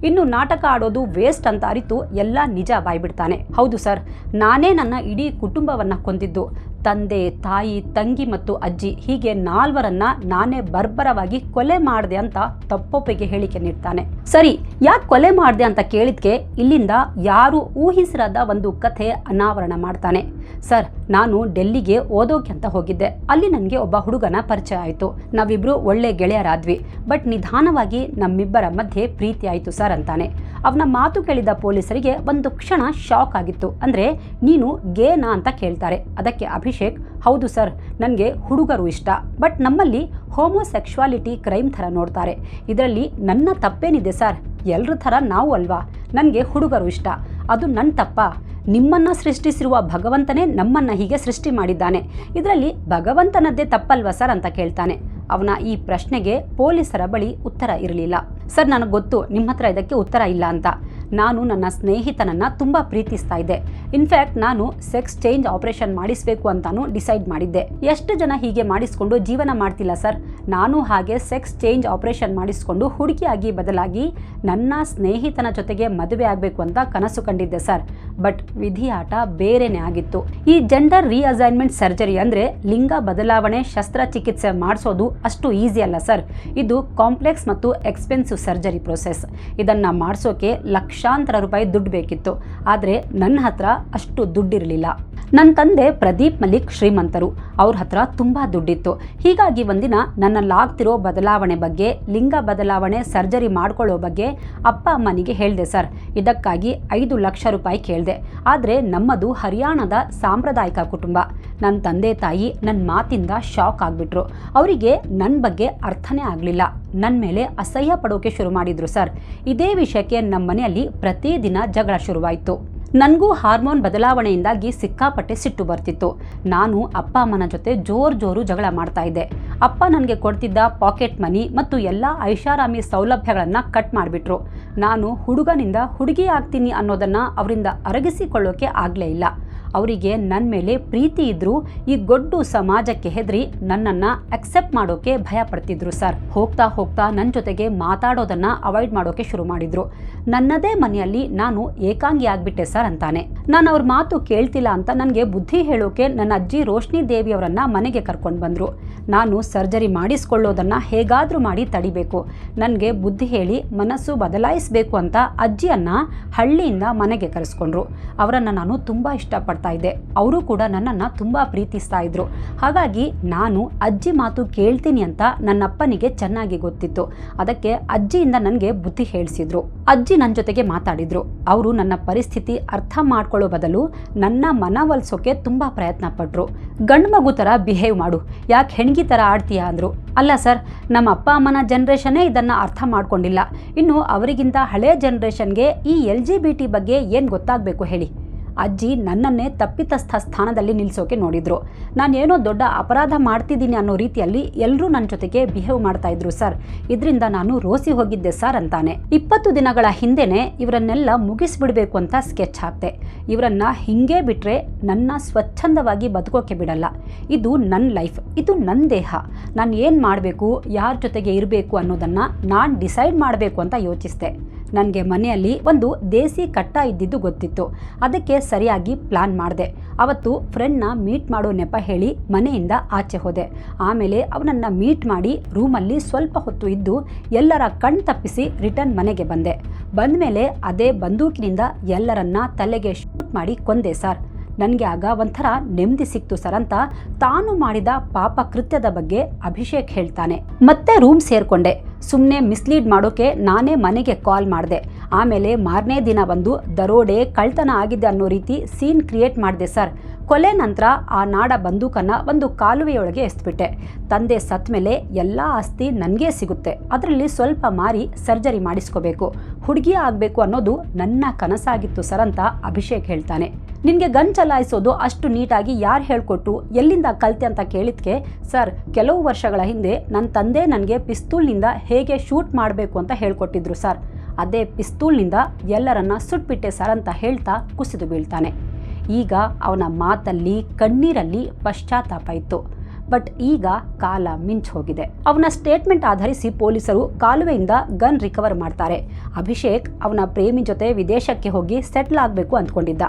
ಇನ್ನು ನಾಟಕ ಆಡೋದು ವೇಸ್ಟ್ ಅಂತ ಅರಿತು ಎಲ್ಲ ನಿಜ ಬಾಯ್ಬಿಡ್ತಾನೆ. ಹೌದು ಸರ್, ನಾನೇ ನನ್ನ ಇಡೀ ಕುಟುಂಬವನ್ನ ಕೊಂದಿದ್ದು. ತಂದೆ, ತಾಯಿ, ತಂಗಿ ಮತ್ತು ಅಜ್ಜಿ ಹೀಗೆ 4ರನ್ನ ನಾನೇ ಬರ್ಬರವಾಗಿ ಕೊಲೆ ಮಾಡಿದೆ ಅಂತ ತಪ್ಪೊಪ್ಪಿಗೆ ಹೇಳಿಕೆ ನೀಡ್ತಾನೆ. ಸರಿ, ಯಾಕೆ ಕೊಲೆ ಮಾಡಿದೆ ಅಂತ ಕೇಳಿದ್ಕೆ ಇಲ್ಲಿಂದ ಯಾರು ಊಹಿಸಿರದ ಒಂದು ಕಥೆ ಅನಾವರಣ ಮಾಡ್ತಾನೆ. ಸರ್, ನಾನು ಡೆಲ್ಲಿಗೆ ಓದೋಕೆ ಅಂತ ಹೋಗಿದ್ದೆ. ಅಲ್ಲಿ ನನಗೆ ಒಬ್ಬ ಹುಡುಗನ ಪರಿಚಯ ಆಯಿತು. ನಾವಿಬ್ರು ಒಳ್ಳೆ ಗೆಳೆಯರಾದ್ವಿ. ಬಟ್ ನಿಧಾನವಾಗಿ ನಮ್ಮಿಬ್ಬರ ಮಧ್ಯೆ ಪ್ರೀತಿ ಆಯಿತು ಸರ್ ಅಂತಾನೆ. ಅವನ ಮಾತು ಕೇಳಿದ ಪೊಲೀಸರಿಗೆ ಒಂದು ಕ್ಷಣ ಶಾಕ್ ಆಗಿತ್ತು. ಅಂದರೆ, ನೀನು ಗೇನಾ ಅಂತ ಕೇಳ್ತಾರೆ. ಅದಕ್ಕೆ ಅಭಿಷೇಕ್, ಹೌದು ಸರ್, ನನಗೆ ಹುಡುಗರು ಇಷ್ಟ. ಬಟ್ ನಮ್ಮಲ್ಲಿ ಹೋಮೋಸೆಕ್ಷುವಾಲಿಟಿ ಕ್ರೈಮ್ ಥರ ನೋಡ್ತಾರೆ. ಇದರಲ್ಲಿ ನನ್ನ ತಪ್ಪೇನಿದೆ ಸರ್? ಎಲ್ಲರ ಥರ ನಾವು ಅಲ್ವಾ? ನನಗೆ ಹುಡುಗರು ಇಷ್ಟ. ಅದು ನನ್ನ ತಪ್ಪ? ನಿಮ್ಮನ್ನು ಸೃಷ್ಟಿಸಿರುವ ಭಗವಂತನೇ ನಮ್ಮನ್ನು ಹೀಗೆ ಸೃಷ್ಟಿ ಮಾಡಿದ್ದಾನೆ. ಇದರಲ್ಲಿ ಭಗವಂತನದ್ದೇ ತಪ್ಪಲ್ವಾ ಸರ್ ಅಂತ ಕೇಳ್ತಾನೆ. ಅವನ ಈ ಪ್ರಶ್ನೆಗೆ ಪೊಲೀಸರ ಬಳಿ ಉತ್ತರ ಇರಲಿಲ್ಲ. ಸರ್, ನನಗೆ ಗೊತ್ತು ನಿಮ್ಮ ಹತ್ರ ಇದಕ್ಕೆ ಉತ್ತರ ಇಲ್ಲ ಅಂತ. ನಾನು ನನ್ನ ಸ್ನೇಹಿತನನ್ನು ತುಂಬ ಪ್ರೀತಿಸ್ತಾ ಇದ್ದೆ. ಇನ್ಫ್ಯಾಕ್ಟ್ ನಾನು ಸೆಕ್ಸ್ ಚೇಂಜ್ ಆಪರೇಷನ್ ಮಾಡಿಸಬೇಕು ಅಂತಾನು ಡಿಸೈಡ್ ಮಾಡಿದ್ದೆ. ಎಷ್ಟು ಜನ ಹೀಗೆ ಮಾಡಿಸ್ಕೊಂಡು ಜೀವನ ಮಾಡ್ತಿಲ್ಲ ಸರ್? ನಾನು ಹಾಗೆ ಸೆಕ್ಸ್ ಚೇಂಜ್ ಆಪರೇಷನ್ ಮಾಡಿಸ್ಕೊಂಡು ಹುಡುಗಿಯಾಗಿ ಬದಲಾಗಿ ನನ್ನ ಸ್ನೇಹಿತನ ಜೊತೆಗೆ ಮದುವೆ ಆಗಬೇಕು ಅಂತ ಕನಸು ಕಂಡಿದ್ದೆ ಸರ್. ಬಟ್ ವಿಧಿ ಆಟ ಬೇರೆನೇ ಆಗಿತ್ತು. ಈ ಜೆಂಡರ್ ರೀಅಸೈನ್ಮೆಂಟ್ ಸರ್ಜರಿ ಅಂದರೆ ಲಿಂಗ ಬದಲಾವಣೆ ಶಸ್ತ್ರಚಿಕಿತ್ಸೆ ಮಾಡಿಸೋದು ಅಷ್ಟು ಈಸಿ ಅಲ್ಲ ಸರ್. ಇದು ಕಾಂಪ್ಲೆಕ್ಸ್ ಮತ್ತು ಎಕ್ಸ್ಪೆನ್ಸಿವ್ ಸರ್ಜರಿ ಪ್ರೋಸೆಸ್. ಇದನ್ನು ಮಾಡಿಸೋಕೆ ಲಕ್ಷಾಂತರ ರೂಪಾಯಿ ದುಡ್ಡು ಬೇಕಿತ್ತು. ಆದರೆ ನನ್ನ ಹತ್ರ ಅಷ್ಟು ದುಡ್ಡಿರಲಿಲ್ಲ. ನನ್ನ ತಂದೆ ಪ್ರದೀಪ್ ಮಲ್ಲಿಕ್ ಶ್ರೀಮಂತರು. ಅವ್ರ ಹತ್ರ ತುಂಬ ದುಡ್ಡಿತ್ತು. ಹೀಗಾಗಿ ಒಂದಿನ ನನ್ನಲ್ಲಾಗ್ತಿರೋ ಬದಲಾವಣೆ ಬಗ್ಗೆ, ಲಿಂಗ ಬದಲಾವಣೆ ಸರ್ಜರಿ ಮಾಡ್ಕೊಳ್ಳೋ ಬಗ್ಗೆ ಅಪ್ಪ ಅಮ್ಮನಿಗೆ ಹೇಳಿದೆ ಸರ್. ಇದಕ್ಕಾಗಿ 5 ಲಕ್ಷ ರೂಪಾಯಿ ಕೇಳಿದೆ. ಆದರೆ ನಮ್ಮದು ಹರಿಯಾಣದ ಸಾಂಪ್ರದಾಯಿಕ ಕುಟುಂಬ. ನನ್ನ ತಂದೆ ತಾಯಿ ನನ್ನ ಮಾತಿಂದ ಶಾಕ್ ಆಗಿಬಿಟ್ರು. ಅವರಿಗೆ ನನ್ನ ಬಗ್ಗೆ ಅರ್ಥನೇ ಆಗಲಿಲ್ಲ. ನನ್ನ ಮೇಲೆ ಅಸಹ್ಯ ಪಡೋಕೆ ಶುರು ಮಾಡಿದ್ರು ಸರ್. ಇದೇ ವಿಷಯಕ್ಕೆ ನಮ್ಮ ಮನೆಯಲ್ಲಿ ಪ್ರತಿದಿನ ಜಗಳ ಶುರುವಾಯಿತು. ನನಗೂ ಹಾರ್ಮೋನ್ ಬದಲಾವಣೆಯಿಂದಾಗಿ ಸಿಕ್ಕಾಪಟ್ಟೆ ಸಿಟ್ಟು ಬರ್ತಿತ್ತು. ನಾನು ಅಪ್ಪ ಅಮ್ಮನ ಜೊತೆ ಜೋರು ಜಗಳ ಮಾಡ್ತಾ ಇದ್ದೆ. ಅಪ್ಪ ನನಗೆ ಕೊಡ್ತಿದ್ದ ಪಾಕೆಟ್ ಮನಿ ಮತ್ತು ಎಲ್ಲ ಐಷಾರಾಮಿ ಸೌಲಭ್ಯಗಳನ್ನು ಕಟ್ ಮಾಡಿಬಿಟ್ರು. ನಾನು ಹುಡುಗನಿಂದ ಹುಡುಗಿ ಆಗ್ತೀನಿ ಅನ್ನೋದನ್ನು ಅವರಿಂದ ಅರಗಿಸಿಕೊಳ್ಳೋಕೆ ಆಗಲೇ ಇಲ್ಲ. ಅವರಿಗೆ ನನ್ನ ಮೇಲೆ ಪ್ರೀತಿ ಇದ್ದರೂ ಈ ಗೊಡ್ಡು ಸಮಾಜಕ್ಕೆ ಹೆದರಿ ನನ್ನನ್ನು ಅಕ್ಸೆಪ್ಟ್ ಮಾಡೋಕೆ ಭಯ ಪಡ್ತಿದ್ರು ಸರ್. ಹೋಗ್ತಾ ಹೋಗ್ತಾ ನನ್ನ ಜೊತೆಗೆ ಮಾತಾಡೋದನ್ನು ಅವಾಯ್ಡ್ ಮಾಡೋಕೆ ಶುರು ಮಾಡಿದ್ರು. ನನ್ನದೇ ಮನೆಯಲ್ಲಿ ನಾನು ಏಕಾಂಗಿ ಆಗಿಬಿಟ್ಟೆ ಸರ್ ಅಂತಾನೆ. ನಾನು ಅವ್ರ ಮಾತು ಕೇಳ್ತಿಲ್ಲ ಅಂತ ನನಗೆ ಬುದ್ಧಿ ಹೇಳೋಕೆ ನನ್ನ ಅಜ್ಜಿ ರೋಶ್ನಿ ದೇವಿಯವರನ್ನು ಮನೆಗೆ ಕರ್ಕೊಂಡು ಬಂದರು. ನಾನು ಸರ್ಜರಿ ಮಾಡಿಸ್ಕೊಳ್ಳೋದನ್ನು ಹೇಗಾದರೂ ಮಾಡಿ ತಡಿಬೇಕು, ನನಗೆ ಬುದ್ಧಿ ಹೇಳಿ ಮನಸ್ಸು ಬದಲಾಯಿಸಬೇಕು ಅಂತ ಅಜ್ಜಿಯನ್ನು ಹಳ್ಳಿಯಿಂದ ಮನೆಗೆ ಕರೆಸ್ಕೊಂಡ್ರು. ಅವರನ್ನು ನಾನು ತುಂಬ ಇಷ್ಟಪಡ್ತೀನಿ. ಅವರು ಕೂಡ ನನ್ನನ್ನು ತುಂಬ ಪ್ರೀತಿಸ್ತಾ ಇದ್ರು. ಹಾಗಾಗಿ ನಾನು ಅಜ್ಜಿ ಮಾತು ಕೇಳ್ತೀನಿ ಅಂತ ನನ್ನಪ್ಪನಿಗೆ ಚೆನ್ನಾಗಿ ಗೊತ್ತಿತ್ತು. ಅದಕ್ಕೆ ಅಜ್ಜಿಯಿಂದ ನನಗೆ ಬುದ್ಧಿ ಹೇಳಿಸಿದ್ರು. ಅಜ್ಜಿ ನನ್ನ ಜೊತೆಗೆ ಮಾತಾಡಿದ್ರು. ಅವರು ನನ್ನ ಪರಿಸ್ಥಿತಿ ಅರ್ಥ ಮಾಡ್ಕೊಳ್ಳೋ ಬದಲು ನನ್ನ ಮನವೊಲಿಸೋಕೆ ತುಂಬ ಪ್ರಯತ್ನ ಪಟ್ರು. ಗಂಡು ಮಗು ಥರ ಬಿಹೇವ್ ಮಾಡು, ಯಾಕೆ ಹೆಣ್ಗಿ ಥರ ಆಡ್ತೀಯಾ ಅಂದರು. ಅಲ್ಲ ಸರ್, ನಮ್ಮ ಅಪ್ಪ ಅಮ್ಮನ ಜನ್ರೇಷನ್ನೇ ಇದನ್ನು ಅರ್ಥ ಮಾಡ್ಕೊಂಡಿಲ್ಲ. ಇನ್ನು ಅವರಿಗಿಂತ ಹಳೆಯ ಜನ್ರೇಷನ್ಗೆ ಈ LGBT ಬಗ್ಗೆ ಏನು ಗೊತ್ತಾಗಬೇಕು ಹೇಳಿ. ಅಜ್ಜಿ ನನ್ನನ್ನೇ ತಪ್ಪಿತಸ್ಥ ಸ್ಥಾನದಲ್ಲಿ ನಿಲ್ಲಿಸೋಕೆ ನೋಡಿದ್ರು. ನಾನೇನೋ ದೊಡ್ಡ ಅಪರಾಧ ಮಾಡ್ತಿದ್ದೀನಿ ಅನ್ನೋ ರೀತಿಯಲ್ಲಿ ಎಲ್ಲರೂ ನನ್ನ ಜೊತೆಗೆ ಬಿಹೇವ್ ಮಾಡ್ತಾ ಇದ್ರು ಸರ್. ಇದರಿಂದ ನಾನು ರೋಸಿ ಹೋಗಿದ್ದೆ ಸರ್ ಅಂತಾನೆ. 20 ದಿನಗಳ ಹಿಂದೆನೆ ಇವರನ್ನೆಲ್ಲ ಮುಗಿಸ್ಬಿಡ್ಬೇಕು ಅಂತ ಸ್ಕೆಚ್ ಹಾಕ್ತೆ. ಇವರನ್ನ ಹಿಂಗೆ ಬಿಟ್ರೆ ನನ್ನ ಸ್ವಚ್ಛಂದವಾಗಿ ಬದುಕೋಕೆ ಬಿಡಲ್ಲ. ಇದು ನನ್ನ ಲೈಫ್, ಇದು ನನ್ನ ದೇಹ. ನಾನು ಏನು ಮಾಡಬೇಕು, ಯಾರ ಜೊತೆಗೆ ಇರಬೇಕು ಅನ್ನೋದನ್ನು ನಾನು ಡಿಸೈಡ್ ಮಾಡಬೇಕು ಅಂತ ಯೋಚಿಸಿದೆ. ನನಗೆ ಮನೆಯಲ್ಲಿ ಒಂದು ದೇಸಿ ಕಟ್ಟ ಇದ್ದಿದ್ದು ಗೊತ್ತಿತ್ತು. ಅದಕ್ಕೆ ಸರಿಯಾಗಿ ಪ್ಲಾನ್ ಮಾಡಿದೆ. ಅವತ್ತು ಫ್ರೆಂಡ್ನ ಮೀಟ್ ಮಾಡೋ ನೆಪ ಹೇಳಿ ಮನೆಯಿಂದ ಆಚೆ ಹೋದೆ. ಆಮೇಲೆ ಅವನನ್ನು ಮೀಟ್ ಮಾಡಿ ರೂಮಲ್ಲಿ ಸ್ವಲ್ಪ ಹೊತ್ತು ಇದ್ದು ಎಲ್ಲರ ಕಣ್ ತಪ್ಪಿಸಿ ರಿಟರ್ನ್ ಮನೆಗೆ ಬಂದೆ. ಬಂದಮೇಲೆ ಅದೇ ಬಂದೂಕಿನಿಂದ ಎಲ್ಲರನ್ನ ತಲೆಗೆ ಶೂಟ್ ಮಾಡಿ ಕೊಂದೆ ಸರ್. ನನಗೆ ಆಗ ಒಂಥರ ನೆಮ್ಮದಿ ಸಿಕ್ತು ಸರ್ ಅಂತ ತಾನು ಮಾಡಿದ ಪಾಪ ಕೃತ್ಯದ ಬಗ್ಗೆ ಅಭಿಷೇಕ್ ಹೇಳ್ತಾನೆ. ಮತ್ತೆ ರೂಮ್ ಸೇರ್ಕೊಂಡೆ. ಸುಮ್ಮನೆ ಮಿಸ್ಲೀಡ್ ಮಾಡೋಕೆ ನಾನೇ ಮನೆಗೆ ಕಾಲ್ ಮಾಡಿದೆ. ಆಮೇಲೆ ಮಾರನೇ ದಿನ ಬಂದು ದರೋಡೆ ಕಳ್ತನ ಆಗಿದೆ ಅನ್ನೋ ರೀತಿ ಸೀನ್ ಕ್ರಿಯೇಟ್ ಮಾಡಿದೆ ಸರ್. ಕೊಲೆ ನಂತರ ಆ ನಾಡ ಬಂದೂಕನ್ನು ಒಂದು ಕಾಲುವೆಯೊಳಗೆ ಎಸ್ಬಿಟ್ಟೆ. ತಂದೆ ಸತ್ತ ಮೇಲೆ ಎಲ್ಲ ಆಸ್ತಿ ನನಗೇ ಸಿಗುತ್ತೆ. ಅದರಲ್ಲಿ ಸ್ವಲ್ಪ ಮಾರಿ ಸರ್ಜರಿ ಮಾಡಿಸ್ಕೋಬೇಕು, ಹುಡುಗಿ ಆಗಬೇಕು ಅನ್ನೋದು ನನ್ನ ಕನಸಾಗಿತ್ತು ಸರ್ ಅಂತ ಅಭಿಷೇಕ್ ಹೇಳ್ತಾನೆ. ನಿನಗೆ ಗನ್ ಚಲಾಯಿಸೋದು ಅಷ್ಟು ನೀಟಾಗಿ ಯಾರು ಹೇಳ್ಕೊಟ್ರು, ಎಲ್ಲಿಂದ ಕಲಿತೆ ಅಂತ ಕೇಳಿದ್ಕೆ, ಸರ್ ಕೆಲವು ವರ್ಷಗಳ ಹಿಂದೆ ನನ್ನ ತಂದೆ ನನಗೆ ಪಿಸ್ತೂಲ್ನಿಂದ ಹೇಗೆ ಶೂಟ್ ಮಾಡಬೇಕು ಅಂತ ಹೇಳ್ಕೊಟ್ಟಿದ್ರು ಸರ್. ಅದೇ ಪಿಸ್ತೂಲ್ನಿಂದ ಎಲ್ಲರನ್ನ ಸುಟ್ಬಿಟ್ಟೆ ಸರ್ ಅಂತ ಹೇಳ್ತಾ ಕುಸಿದು ಬೀಳ್ತಾನೆ. ಈಗ ಅವನ ಮಾತಲ್ಲಿ ಕಣ್ಣೀರಲ್ಲಿ ಪಶ್ಚಾತ್ತಾಪ ಇತ್ತು. ಬಟ್ ಈಗ ಕಾಲ ಮಿಂಚ್ ಹೋಗಿದೆ. ಅವನ ಸ್ಟೇಟ್ಮೆಂಟ್ ಆಧರಿಸಿ ಪೊಲೀಸರು ಕಾಲುವೆಯಿಂದ ಗನ್ ರಿಕವರ್ ಮಾಡ್ತಾರೆ. ಅಭಿಷೇಕ್ ಅವನ ಪ್ರೇಮಿ ಜೊತೆ ವಿದೇಶಕ್ಕೆ ಹೋಗಿ ಸೆಟ್ಲ್ ಆಗಬೇಕು ಅಂದ್ಕೊಂಡಿದ್ದ.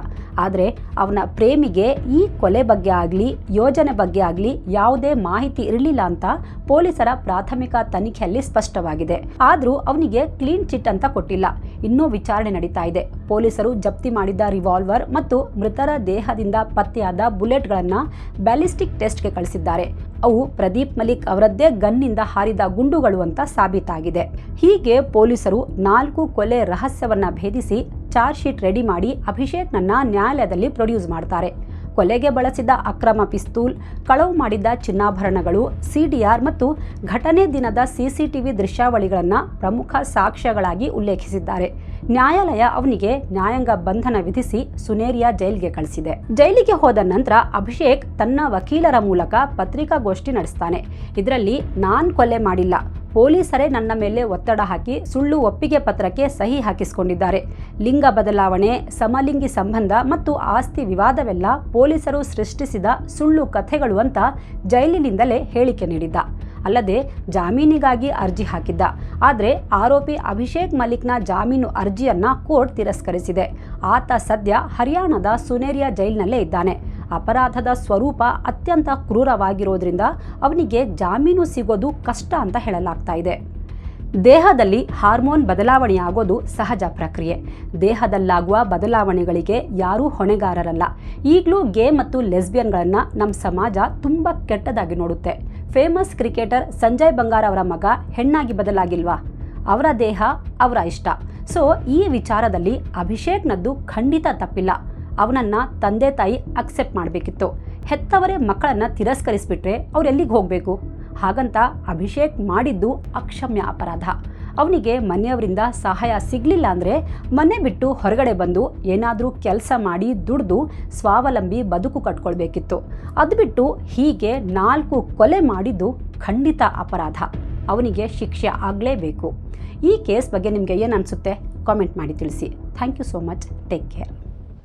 ಆದರೆ ಅವನ ಪ್ರೇಮಿಗೆ ಈ ಕೊಲೆ ಬಗ್ಗೆ ಆಗಲಿ ಯೋಜನೆ ಬಗ್ಗೆ ಆಗಲಿ ಯಾವುದೇ ಮಾಹಿತಿ ಇರಲಿಲ್ಲ ಅಂತ ಪೊಲೀಸರ ಪ್ರಾಥಮಿಕ ತನಿಖೆಯಲ್ಲಿ ಸ್ಪಷ್ಟವಾಗಿದೆ. ಆದರೂ ಅವನಿಗೆ ಕ್ಲೀನ್ ಚಿಟ್ ಅಂತ ಕೊಟ್ಟಿಲ್ಲ. ಇನ್ನೂ ವಿಚಾರಣೆ ನಡೀತಾ ಇದೆ. ಪೊಲೀಸರು ಜಪ್ತಿ ಮಾಡಿದ್ದ ರಿವಾಲ್ವರ್ ಮತ್ತು ಮೃತರ ದೇಹದಿಂದ ಪತ್ತೆಯಾದ ಬುಲೆಟ್ಗಳನ್ನು ಬ್ಯಾಲಿಸ್ಟಿಕ್ ಟೆಸ್ಟ್ಗೆ ಕಳಿಸಿದ್ದಾರೆ. ಅವು ಪ್ರದೀಪ್ ಮಲಿಕ್ ಅವರದ್ದೇ ಗನ್ನಿಂದ ಹಾರಿದ ಗುಂಡುಗಳು ಅಂತ ಸಾಬೀತಾಗಿದೆ. ಹೀಗೆ ಪೊಲೀಸರು 4 ಕೊಲೆ ರಹಸ್ಯವನ್ನ ಭೇದಿಸಿ ಚಾರ್ಜ್ ಶೀಟ್ ರೆಡಿ ಮಾಡಿ ಅಭಿಷೇಕ್ನನ್ನ ನ್ಯಾಯಾಲಯದಲ್ಲಿ ಪ್ರೊಡ್ಯೂಸ್ ಮಾಡ್ತಾರೆ. ಕೊಲೆಗೆ ಬಳಸಿದ ಅಕ್ರಮ ಪಿಸ್ತೂಲ್, ಕಳವು ಮಾಡಿದ್ದ ಚಿನ್ನಾಭರಣಗಳು, ಸಿಡಿಆರ್ ಮತ್ತು ಘಟನೆ ದಿನದ ಸಿಸಿಟಿವಿ ದೃಶ್ಯಾವಳಿಗಳನ್ನು ಪ್ರಮುಖ ಸಾಕ್ಷ್ಯಗಳಾಗಿ ಉಲ್ಲೇಖಿಸಿದ್ದಾರೆ. ನ್ಯಾಯಾಲಯ ಅವನಿಗೆ ನ್ಯಾಯಾಂಗ ಬಂಧನ ವಿಧಿಸಿ ಸುನೇರಿಯಾ ಜೈಲಿಗೆ ಕಳಿಸಿದೆ. ಜೈಲಿಗೆ ಹೋದ ನಂತರ ಅಭಿಷೇಕ್ ತನ್ನ ವಕೀಲರ ಮೂಲಕ ಪತ್ರಿಕಾಗೋಷ್ಠಿ ನಡೆಸ್ತಾನೆ. ಇದರಲ್ಲಿ ನಾನ್ ಕೊಲೆ ಮಾಡಿಲ್ಲ, ಪೊಲೀಸರೇ ನನ್ನ ಮೇಲೆ ಒತ್ತಡ ಹಾಕಿ ಸುಳ್ಳು ಒಪ್ಪಿಗೆ ಪತ್ರಕ್ಕೆ ಸಹಿ ಹಾಕಿಸಿಕೊಂಡಿದ್ದಾರೆ. ಲಿಂಗ ಬದಲಾವಣೆ, ಸಮಲಿಂಗಿ ಸಂಬಂಧ ಮತ್ತು ಆಸ್ತಿ ವಿವಾದವೆಲ್ಲ ಪೊಲೀಸರು ಸೃಷ್ಟಿಸಿದ ಸುಳ್ಳು ಕಥೆಗಳು ಅಂತ ಜೈಲಿನಿಂದಲೇ ಹೇಳಿಕೆ ನೀಡಿದ್ದ. ಅಲ್ಲದೆ ಜಾಮೀನಿಗಾಗಿ ಅರ್ಜಿ ಹಾಕಿದ್ದ. ಆದರೆ ಆರೋಪಿ ಅಭಿಷೇಕ್ ಮಲಿಕ್ನ ಜಾಮೀನು ಅರ್ಜಿಯನ್ನ ಕೋರ್ಟ್ ತಿರಸ್ಕರಿಸಿದೆ. ಆತ ಸದ್ಯ ಹರಿಯಾಣದ ಸುನೇರಿಯಾ ಜೈಲಿನಲ್ಲೇ ಇದ್ದಾನೆ. ಅಪರಾಧದ ಸ್ವರೂಪ ಅತ್ಯಂತ ಕ್ರೂರವಾಗಿರೋದ್ರಿಂದ ಅವನಿಗೆ ಜಾಮೀನು ಸಿಗೋದು ಕಷ್ಟ ಅಂತ ಹೇಳಲಾಗ್ತಾ ಇದೆ. ದೇಹದಲ್ಲಿ ಹಾರ್ಮೋನ್ ಬದಲಾವಣೆಯಾಗೋದು ಸಹಜ ಪ್ರಕ್ರಿಯೆ. ದೇಹದಲ್ಲಾಗುವ ಬದಲಾವಣೆಗಳಿಗೆ ಯಾರೂ ಹೊಣೆಗಾರರಲ್ಲ. ಈಗಲೂ ಗೇ ಮತ್ತು ಲೆಸ್ಬಿಯನ್ಗಳನ್ನು ನಮ್ಮ ಸಮಾಜ ತುಂಬ ಕೆಟ್ಟದಾಗಿ ನೋಡುತ್ತೆ. ಫೇಮಸ್ ಕ್ರಿಕೆಟರ್ ಸಂಜಯ್ ಬಂಗಾರ್ ಅವರ ಮಗ ಹೆಣ್ಣಾಗಿ ಬದಲಾಗಿಲ್ವಾ? ಅವರ ದೇಹ ಅವರ ಇಷ್ಟ. ಸೊ ಈ ವಿಚಾರದಲ್ಲಿ ಅಭಿಷೇಕ್ನದ್ದು ಖಂಡಿತ ತಪ್ಪಿಲ್ಲ. ಅವನನ್ನು ತಂದೆ ತಾಯಿ ಅಕ್ಸೆಪ್ಟ್ ಮಾಡಬೇಕಿತ್ತು. ಹೆತ್ತವರೇ ಮಕ್ಕಳನ್ನು ತಿರಸ್ಕರಿಸಿಬಿಟ್ರೆ ಅವ್ರು ಎಲ್ಲಿಗೆ ಹೋಗಬೇಕು? ಹಾಗಂತ ಅಭಿಷೇಕ್ ಮಾಡಿದ್ದು ಅಕ್ಷಮ್ಯ ಅಪರಾಧ. ಅವನಿಗೆ ಮನೆಯವರಿಂದ ಸಹಾಯ ಸಿಗಲಿಲ್ಲ ಅಂದರೆ ಮನೆ ಬಿಟ್ಟು ಹೊರಗಡೆ ಬಂದು ಏನಾದರೂ ಕೆಲಸ ಮಾಡಿ ದುಡಿದು ಸ್ವಾವಲಂಬಿ ಬದುಕು ಕಟ್ಕೊಳ್ಬೇಕಿತ್ತು. ಅದು ಬಿಟ್ಟು ಹೀಗೆ 4 ಕೊಲೆ ಮಾಡಿದ್ದು ಖಂಡಿತ ಅಪರಾಧ. ಅವನಿಗೆ ಶಿಕ್ಷೆ ಆಗಲೇಬೇಕು. ಈ ಕೇಸ್ ಬಗ್ಗೆ ನಿಮಗೆ ಏನು ಅನಿಸುತ್ತೆ? ಕಾಮೆಂಟ್ ಮಾಡಿ ತಿಳಿಸಿ. Thank you so much. Take care.